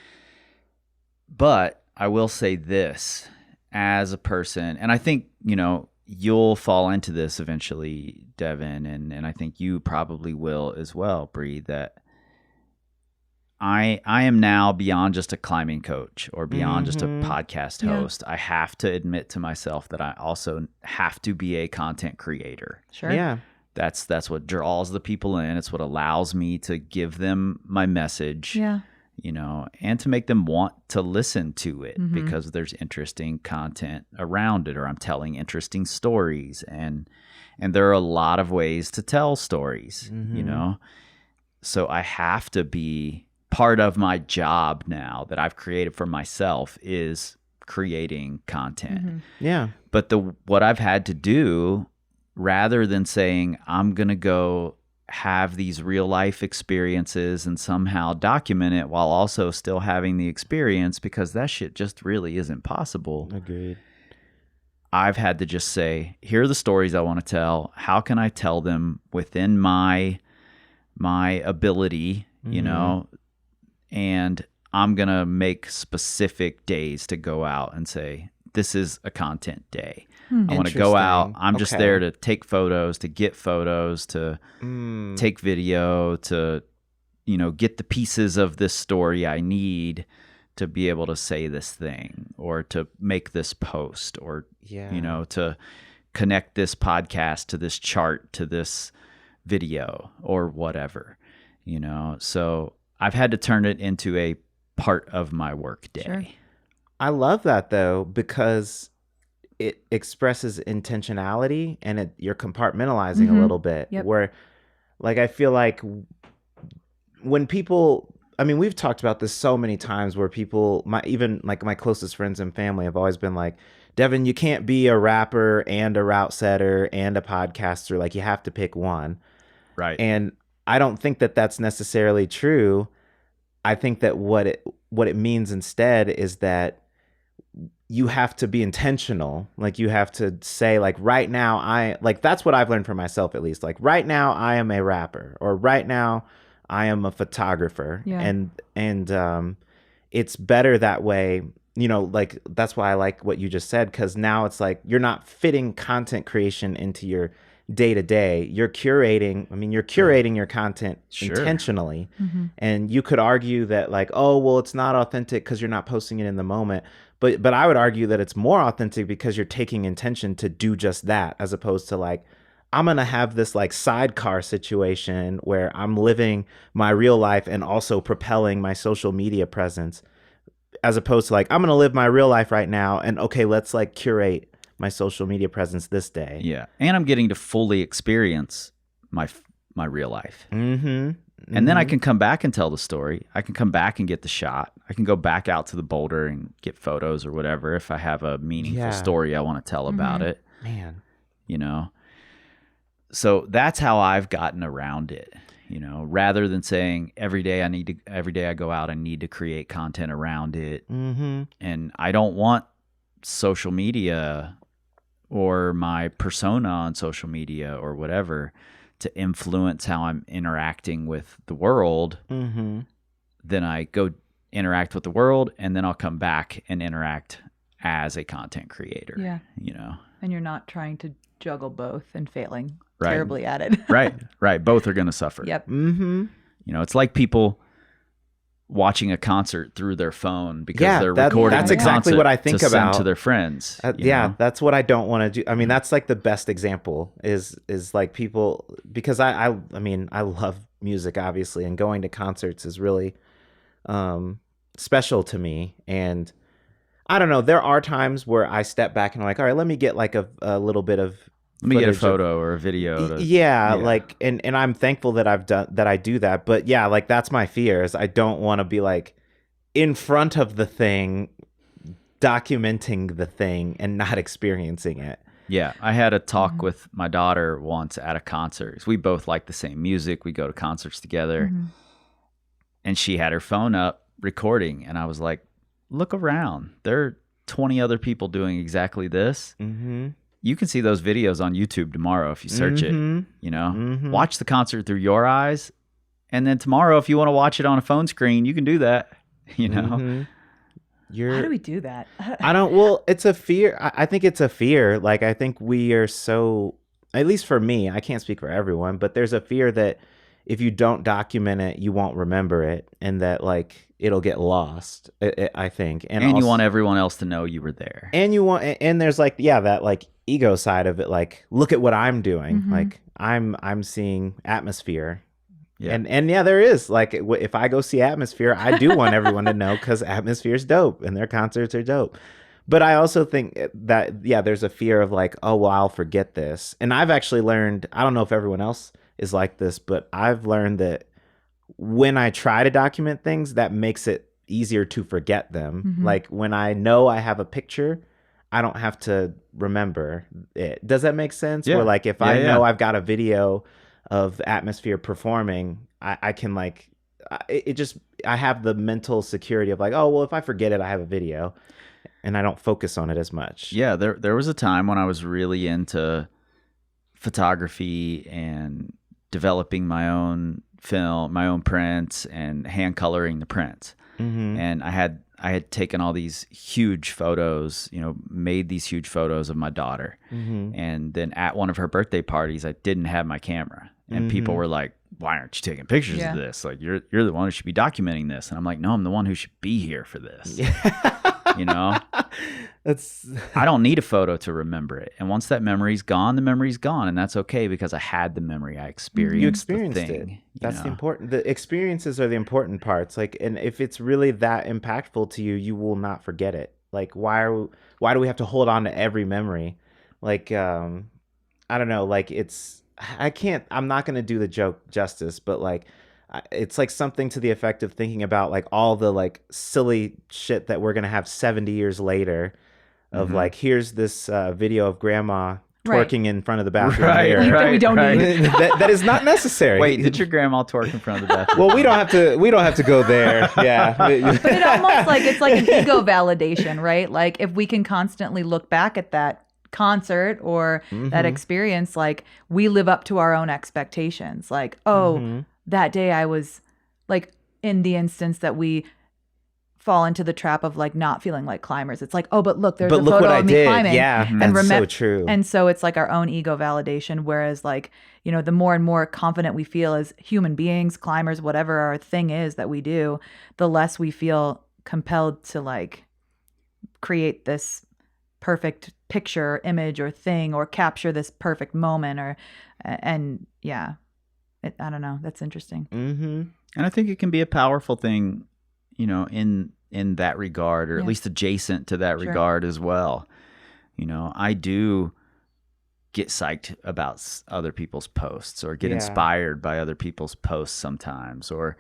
But I will say this. As a person, and I think, you know, you'll fall into this eventually, Devin, and I think you probably will as well, Bree, that I am now beyond just a climbing coach or beyond just a podcast host. I have to admit to myself that I also have to be a content creator. Sure. Yeah. That's what draws the people in. It's what allows me to give them my message. Yeah. You know, and to make them want to listen to it because there's interesting content around it, or I'm telling interesting stories, and there are a lot of ways to tell stories, you know, so I have to be part of my job now that I've created for myself is creating content. Yeah. But what I've had to do, rather than saying I'm going to go have these real life experiences and somehow document it while also still having the experience, because that shit just really isn't possible. Agreed. I've had to just say, here are the stories I want to tell. How can I tell them within my ability, you know, and I'm going to make specific days to go out and say, this is a content day. I want to go out. I'm just there to take photos, to get photos, to take video, to, get the pieces of this story I need to be able to say this thing or to make this post or, to connect this podcast to this chart, to this video or whatever, So I've had to turn it into a part of my work day. Sure. I love that though, because it expresses intentionality and you're compartmentalizing a little bit. Yep. Where, like, I feel like when people, I mean, we've talked about this so many times where people, even my closest friends and family have always been like, Devin, you can't be a rapper and a route setter and a podcaster. Like, you have to pick one. Right. And I don't think that that's necessarily true. I think that what it means instead is that you have to be intentional. Like, you have to say, like, right now that's what I've learned for myself, at least. Like, right now I am a rapper, or right now I am a photographer. Yeah. And it's better that way. Like, that's why I like what you just said, because now it's like you're not fitting content creation into your day to day. You're curating your content intentionally. And you could argue that, like, oh, well, it's not authentic because you're not posting it in the moment. But I would argue that it's more authentic because you're taking intention to do just that, as opposed to, like, I'm going to have this, like, sidecar situation where I'm living my real life and also propelling my social media presence, as opposed to, like, I'm going to live my real life right now and, okay, let's, like, curate my social media presence this day. Yeah. And I'm getting to fully experience my real life. And then I can come back and tell the story. I can come back and get the shot. I can go back out to the boulder and get photos or whatever if I have a meaningful story I want to tell about it. Man. So that's how I've gotten around it, rather than saying every day I go out, I need to create content around it. And I don't want social media or my persona on social media or whatever to influence how I'm interacting with the world. Then I go interact with the world, and then I'll come back and interact as a content creator. Yeah. And you're not trying to juggle both and failing terribly at it. Right. Both are going to suffer. Yep. It's like people watching a concert through their phone because they're recording. That's the exactly concert what I think to about send to their friends. That's what I don't want to do. I mean, that's like the best example is like people, because I mean, I love music, obviously, and going to concerts is really special to me. And I don't know, there are times where I step back and I'm like, all right, let me get like a little bit of Let me get a photo or a video. Like, and I'm thankful that I do that. But yeah, like, that's my fear, is I don't want to be like in front of the thing, documenting the thing and not experiencing it. Yeah. I had a talk with my daughter once at a concert. We both like the same music. We go to concerts together. And she had her phone up recording. And I was like, look around. There are 20 other people doing exactly this. You can see those videos on YouTube tomorrow if you search it, Watch the concert through your eyes. And then tomorrow, if you want to watch it on a phone screen, you can do that, How do we do that? It's a fear. I think it's a fear. Like, I think we are so, at least for me, I can't speak for everyone, but there's a fear that if you don't document it, you won't remember it, and that, like, it'll get lost, I think. And also, you want everyone else to know you were there. And there's, like, that, like, ego side of it. Like, look at what I'm doing. Like, I'm seeing Atmosphere. Yeah. And there is, like, if I go see Atmosphere, I do want everyone to know, because Atmosphere's dope and their concerts are dope. But I also think that, there's a fear of, like, oh, well, I'll forget this. And I've actually learned, I don't know if everyone else is like this, but I've learned that when I try to document things, that makes it easier to forget them. Like, when I know I have a picture, I don't have to remember it. Does that make sense? Yeah. Where, like, if I know I've got a video of Atmosphere performing, I can, like, I have the mental security of, like, oh, well, if I forget it, I have a video, and I don't focus on it as much. Yeah, there was a time when I was really into photography and developing my own film, my own prints, and hand coloring the prints. And I had taken all these huge photos, made these huge photos of my daughter. And then at one of her birthday parties, I didn't have my camera. And people were like, why aren't you taking pictures of this? Like, you're the one who should be documenting this. And I'm like, no, I'm the one who should be here for this. I don't need a photo to remember it. And once that memory's gone, the memory's gone. And that's okay, because I had the memory. I experienced You experienced the thing, it. That's the important. The experiences are the important parts. Like, and if it's really that impactful to you, you will not forget it. Like, why do we have to hold on to every memory? Like, I don't know. Like, I'm not going to do the joke justice, but like, it's like something to the effect of thinking about like all the like silly shit that we're going to have 70 years later of like, here's this video of grandma twerking in front of the bathroom mirror. That we don't need. that is not necessary. Wait, did your grandma twerk in front of the bathroom? Well, we don't have to go there. Yeah. But it almost like, it's like an ego validation, right? Like, if we can constantly look back at that concert or that experience, like, we live up to our own expectations. Like, that day I was like, in the instance that we fall into the trap of like not feeling like climbers. It's like, oh, but look, there's a look photo what of I me did. climbing. Yeah, and that's so true. And so it's like our own ego validation. Whereas like, the more and more confident we feel as human beings, climbers, whatever our thing is that we do, the less we feel compelled to like create this perfect picture, image, or thing, or capture this perfect moment, I don't know. That's interesting. And I think it can be a powerful thing, in that regard, or at least adjacent to that regard as well. I do get psyched about other people's posts, or get inspired by other people's posts sometimes, or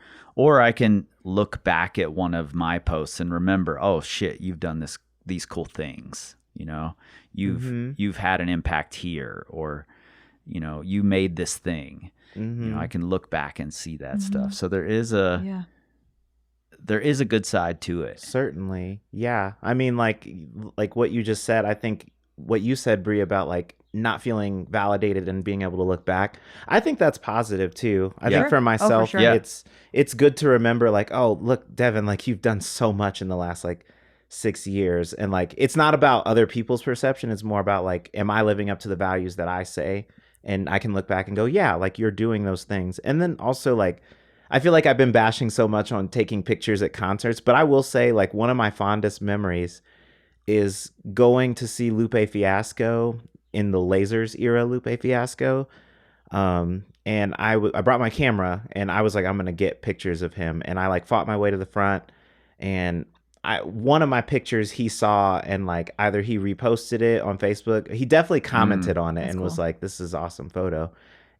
I can look back at one of my posts and remember, oh shit, you've done these cool things. You've had an impact here, or you made this thing. I can look back and see that stuff. So there is a good side to it. Certainly. Yeah. I mean, like what you just said, I think what you said, Brie, about like not feeling validated and being able to look back, I think that's positive too. I think for myself, it's good to remember like, oh, look, Devin, like you've done so much in the last like 6 years. And like, it's not about other people's perception. It's more about like, am I living up to the values that I say? And I can look back and go, yeah, like you're doing those things. And then also like, I feel like I've been bashing so much on taking pictures at concerts, but I will say like one of my fondest memories is going to see Lupe Fiasco in the Lasers era Lupe Fiasco. And I brought my camera and I was like, I'm going to get pictures of him. And I like fought my way to the front, and one of my pictures he saw, and like either he reposted it on Facebook. He definitely commented on it and was like, this is an awesome photo.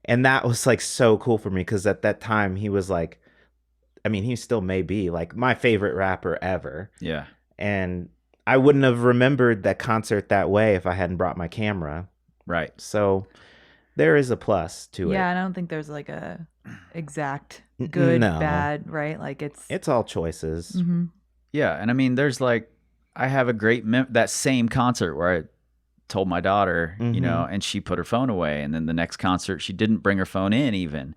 And that was like so cool for me, because at that time he was like, I mean, he still may be like my favorite rapper ever. Yeah. And I wouldn't have remembered that concert that way if I hadn't brought my camera. Right. So there is a plus to it. Yeah, and I don't think there's like a exact good, bad, right? Like it's all choices. Yeah, and I mean, there's like, I have a great that same concert where I told my daughter, and she put her phone away, and then the next concert she didn't bring her phone in even.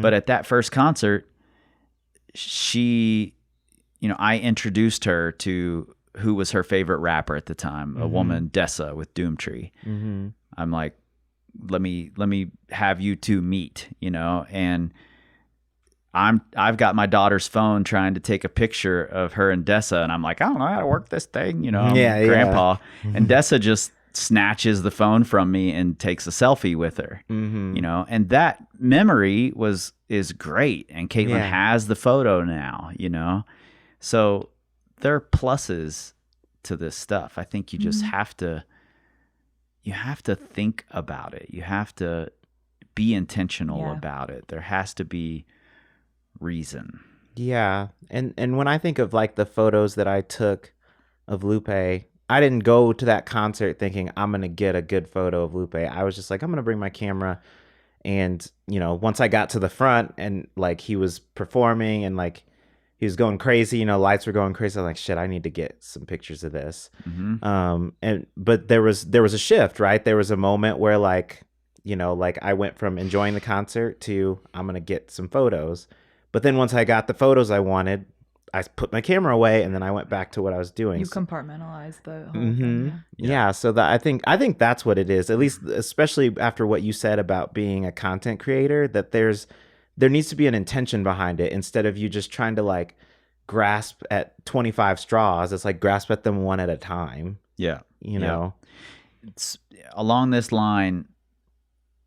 But at that first concert, she, I introduced her to who was her favorite rapper at the time, a woman, Dessa with Doomtree. I'm like, let me have you two meet, and I've got my daughter's phone trying to take a picture of her and Dessa, and I'm like, I don't know how to work this thing, I'm grandpa. And Dessa just snatches the phone from me and takes a selfie with her, and that memory is great. And Caitlin has the photo now, so there are pluses to this stuff. I think you just have to think about it. You have to be intentional about it. There has to be reason. Yeah. And when I think of like the photos that I took of Lupe, I didn't go to that concert thinking I'm going to get a good photo of Lupe. I was just like, I'm going to bring my camera. And, once I got to the front and like he was performing and like he was going crazy, lights were going crazy. I'm like, shit, I need to get some pictures of this. But there was a shift, right? There was a moment where like, like I went from enjoying the concert to I'm going to get some photos. But then once I got the photos I wanted, I put my camera away and then I went back to what I was doing. You compartmentalize the whole Mm-hmm. thing. Yeah. So that I think that's what it is. At least, especially after what you said about being a content creator, that there needs to be an intention behind it instead of you just trying to like grasp at 25 straws. It's like grasp at them one at a time. Yeah. You know. It's along this line.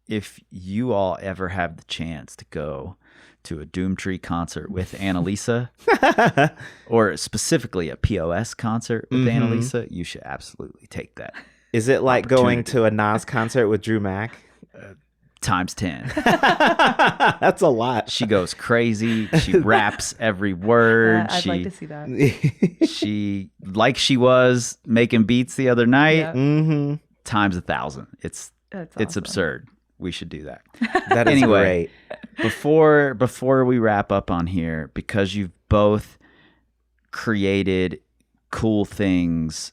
If you all ever have the chance to go to a Doomtree concert with Annalisa, or specifically a POS concert with Annalisa, you should absolutely take that. Is it like going to a Nas concert with Drew Mack? Times 10. That's a lot. She goes crazy. She raps every word. I'd like to see that. She, like she was making beats the other night, Yeah. times 1,000. It's That's it's awesome. absurd. We should do that. That is Anyway, great. Before we wrap up on here, because you've both created cool things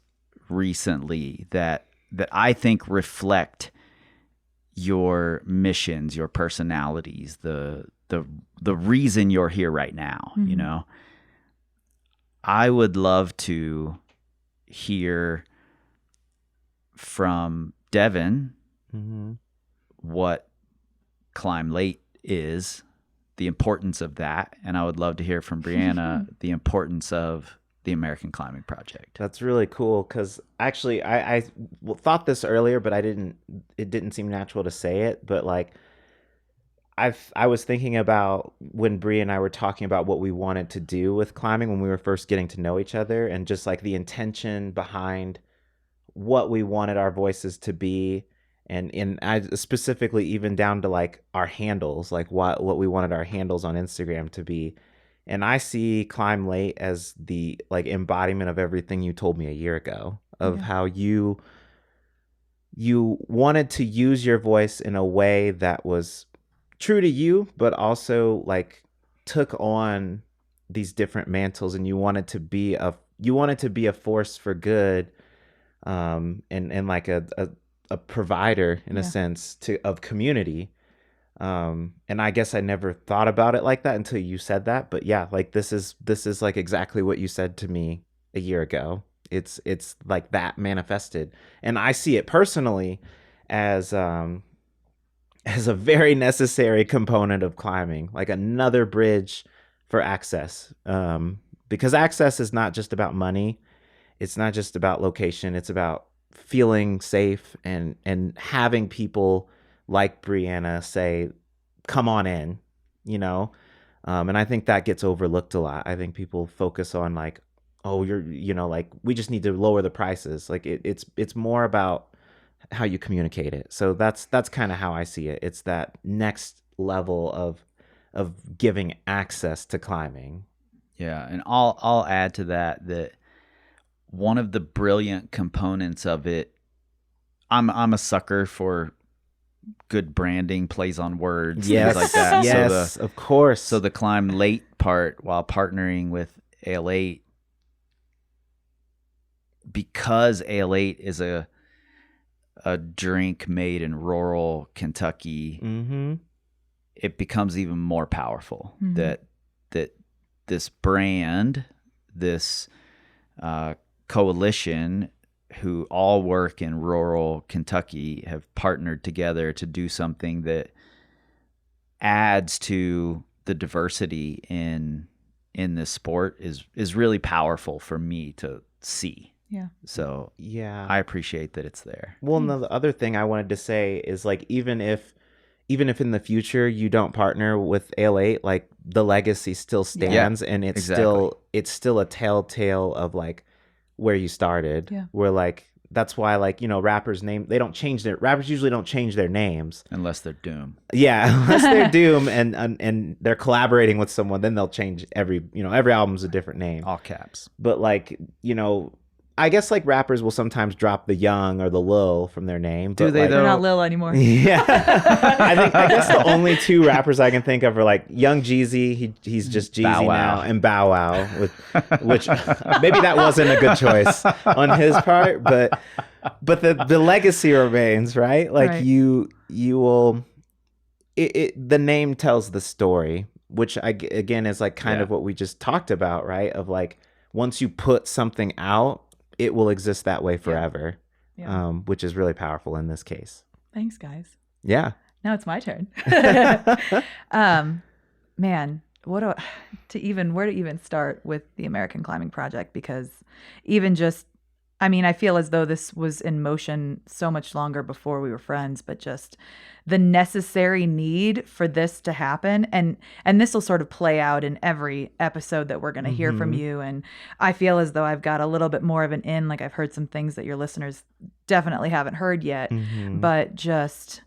recently that I think reflect your missions, your personalities, the reason you're here right now, you know. I would love to hear from Devin what Climb Late is, the importance of that, and I would love to hear from Briana the importance of the American Climbing Project. That's really cool because actually I thought this earlier, but it didn't seem natural to say it. But like I was thinking about when Bri and I were talking about what we wanted to do with climbing when we were first getting to know each other, and just like the intention behind what we wanted our voices to be. And I specifically even down to like our handles, like what we wanted our handles on Instagram to be. And I see Climb Late as the like embodiment of everything you told me a year ago, of how you wanted to use your voice in a way that was true to you, but also like took on these different mantles, and you wanted to be a force for good, and like a provider in a sense of community. And I guess I never thought about it like that until you said that. But yeah, like this is like exactly what you said to me a year ago. It's like that manifested, and I see it personally as a very necessary component of climbing, like another bridge for access. Because access is not just about money. It's not just about location. It's about feeling safe and having people like Briana say, come on in, you know? And I think that gets overlooked a lot. I think people focus on like, oh, like we just need to lower the prices. Like it's more about how you communicate it. So that's kind of how I see it. It's that next level of giving access to climbing. Yeah, and I'll add to that one of the brilliant components of it, I'm a sucker for good branding, plays on words, Yes, things like that. yes, of course. So the Climb Late part, while partnering with Ale8, because Ale8 is a drink made in rural Kentucky, it becomes even more powerful that this brand, this coalition who all work in rural Kentucky have partnered together to do something that adds to the diversity in this sport is really powerful for me to see. Yeah. So yeah, I appreciate that it's there. Well, and the other thing I wanted to say is like even if in the future you don't partner with Ale8, like the legacy still stands, and it's still a telltale of like where you started. Yeah. Where like that's why like, you know, rappers usually don't change their names Unless they're Doom. Yeah, unless they're Doom and they're collaborating with someone, then they'll change every album's a different name. All caps. But like, you know, I guess like rappers will sometimes drop the Young or the Lil from their name. Do but they like, though? They're not Lil anymore. Yeah. I guess the only two rappers I can think of are like Young Jeezy, he's just Jeezy Bow Wow. now, and Bow Wow, which maybe that wasn't a good choice on his part, but the legacy remains, right? Like Right. you will the name tells the story which again is like kind of what we just talked about, right? Of like, once you put something out, it will exist that way forever, which is really powerful in this case. Thanks, guys. Yeah. Now it's my turn. Man, where to even start with the American Climbing Project? Because even just, I mean, I feel as though this was in motion so much longer before we were friends, but just the necessary need for this to happen. And this will sort of play out in every episode that we're going to hear from you. And I feel as though I've got a little bit more of an in, like I've heard some things that your listeners definitely haven't heard yet, but just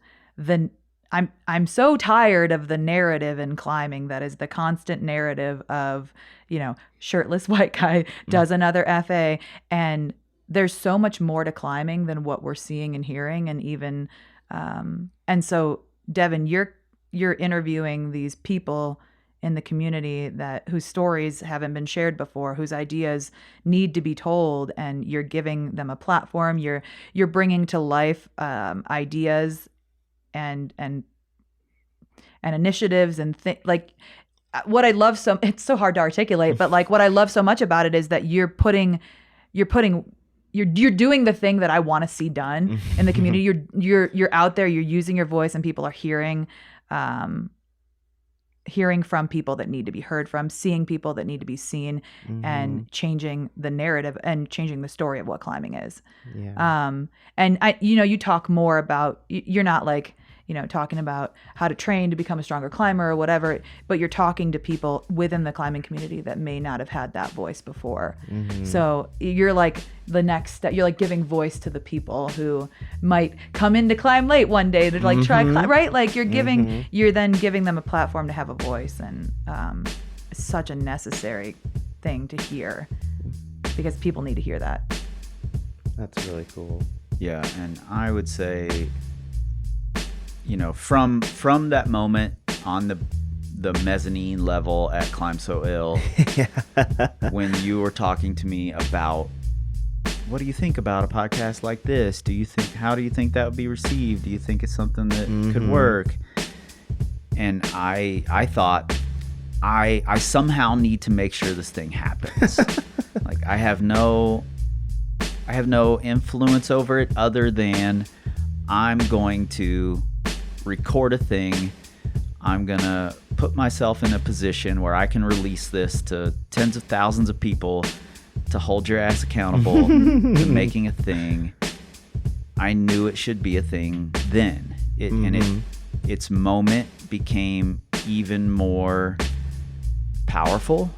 I'm so tired of the narrative in climbing that is the constant narrative of, you know, shirtless white guy does another FA, and there's so much more to climbing than what we're seeing and hearing. And even and so Devin, you're interviewing these people in the community whose stories haven't been shared before, whose ideas need to be told, and you're giving them a platform. You're bringing to life ideas and initiatives and like what I love it's so hard to articulate, but like what I love so much about it is that you're doing the thing that I want to see done in the community. You're out there, you're using your voice, and people are hearing from people that need to be heard from, seeing people that need to be seen, and changing the narrative and changing the story of what climbing is. And you talk more about, you're not like, talking about how to train to become a stronger climber or whatever, but you're talking to people within the climbing community that may not have had that voice before. So you're like the next step. You're like giving voice to the people who might come in to climb late one day to like try climb, right? Like you're then giving them a platform to have a voice, and it's such a necessary thing to hear because people need to hear that. That's really cool. Yeah, and I would say, from that moment on the mezzanine level at Climb So Ill, when you were talking to me about, what do you think about a podcast like this? How do you think that would be received? Do you think it's something that could work? And I thought, I somehow need to make sure this thing happens. Like I have no influence over it other than I'm going to record a thing. I'm going to put myself in a position where I can release this to tens of thousands of people to hold your ass accountable to making a thing. I knew it should be a thing then. Its moment became even more powerful,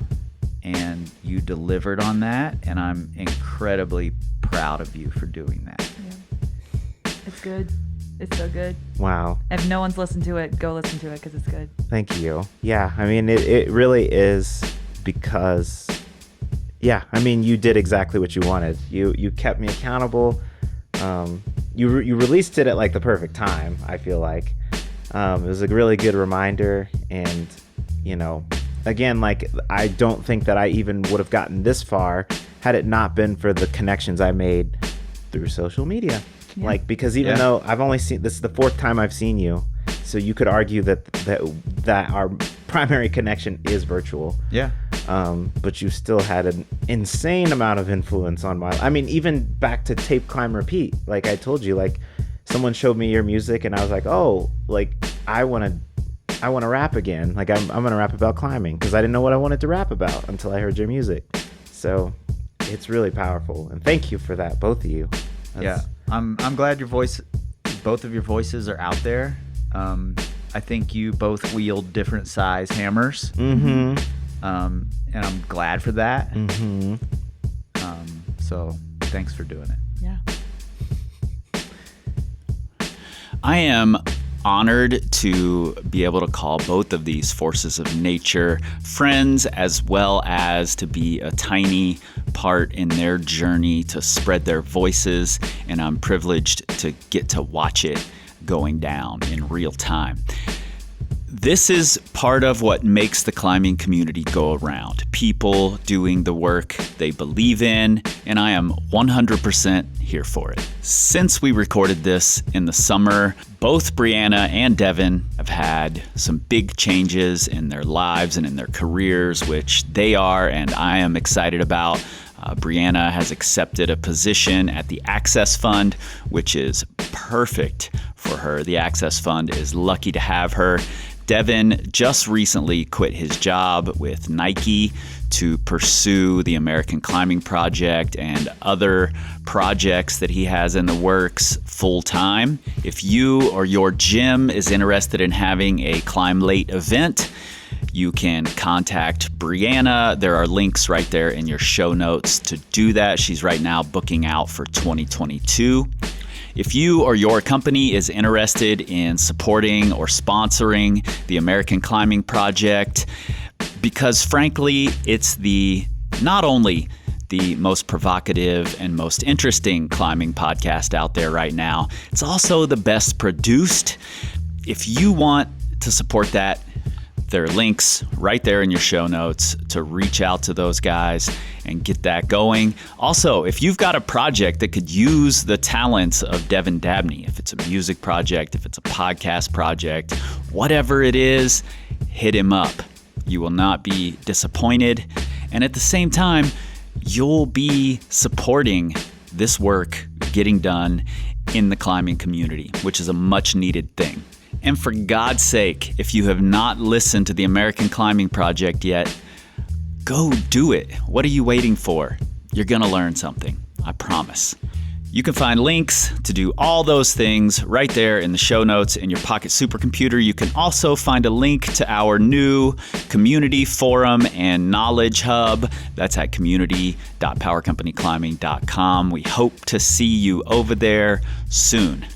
and you delivered on that, and I'm incredibly proud of you for doing that. Yeah. It's good. It's so good. Wow. If no one's listened to it, go listen to it because it's good. Thank you. Yeah, I mean, it really is because, you did exactly what you wanted. You kept me accountable. You released it at like the perfect time, I feel like. It was a really good reminder, and, again, like I don't think that I even would have gotten this far had it not been for the connections I made through social media. Yeah. Like, because even though I've only seen, this is the fourth time I've seen you, so you could argue that our primary connection is virtual. Yeah. But you still had an insane amount of influence on even back to Tape, Climb, Repeat. Like I told you, like someone showed me your music and I was like, oh, like I want to rap again. Like I'm going to rap about climbing, because I didn't know what I wanted to rap about until I heard your music. So it's really powerful. And thank you for that, both of you. I'm glad both of your voices are out there. I think you both wield different size hammers. And I'm glad for that. So thanks for doing it. Yeah. I am honored to be able to call both of these forces of nature friends, as well as to be a tiny part in their journey to spread their voices, and I'm privileged to get to watch it going down in real time. This is part of what makes the climbing community go around. People doing the work they believe in, and I am 100% here for it. Since we recorded this in the summer, both Briana and Devin have had some big changes in their lives and in their careers, which they are and I am excited about. Briana has accepted a position at the Access Fund, which is perfect for her. The Access Fund is lucky to have her. Devin just recently quit his job with Nike to pursue the American Climbing Project and other projects that he has in the works full time. If you or your gym is interested in having a Climb Late event, you can contact Briana. There are links right there in your show notes to do that. She's right now booking out for 2022. If you or your company is interested in supporting or sponsoring the American Climbing Project, because frankly, it's not only the most provocative and most interesting climbing podcast out there right now, it's also the best produced. If you want to support that, there are links right there in your show notes to reach out to those guys and get that going. Also, if you've got a project that could use the talents of Devin Dabney, if it's a music project, if it's a podcast project, whatever it is, hit him up. You will not be disappointed. And at the same time, you'll be supporting this work getting done in the climbing community, which is a much needed thing. And for God's sake, if you have not listened to the American Climbing Project yet, go do it. What are you waiting for? You're going to learn something, I promise. You can find links to do all those things right there in the show notes in your pocket supercomputer. You can also find a link to our new community forum and knowledge hub. That's at community.powercompanyclimbing.com. We hope to see you over there soon.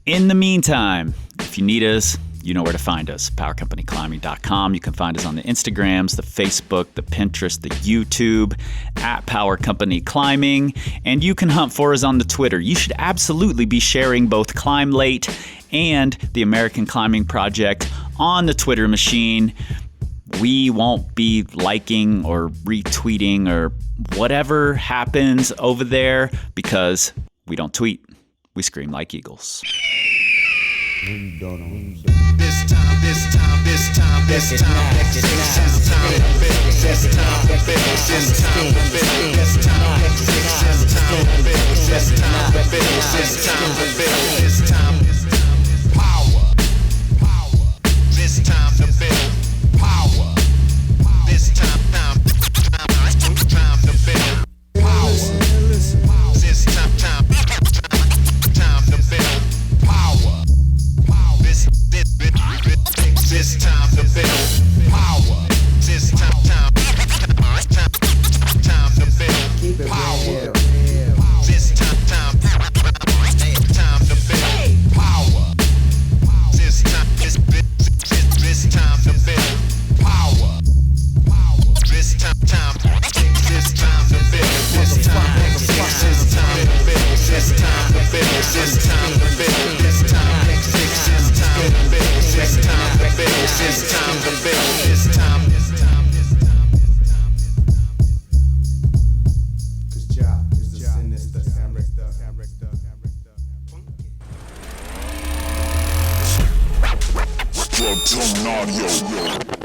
In the meantime, if you need us, you know where to find us, powercompanyclimbing.com. You can find us on the Instagrams, the Facebook, the Pinterest, the YouTube, at Power Company Climbing, and you can hunt for us on the Twitter. You should absolutely be sharing both Climb Late and the American Climbing Project on the Twitter machine. We won't be liking or retweeting or whatever happens over there because we don't tweet. We scream like eagles. This time, power. This time to build power. This time to build power. This time to build power. This time to build power. This time to build power. This time to build power. This time to build power. This time to Audio.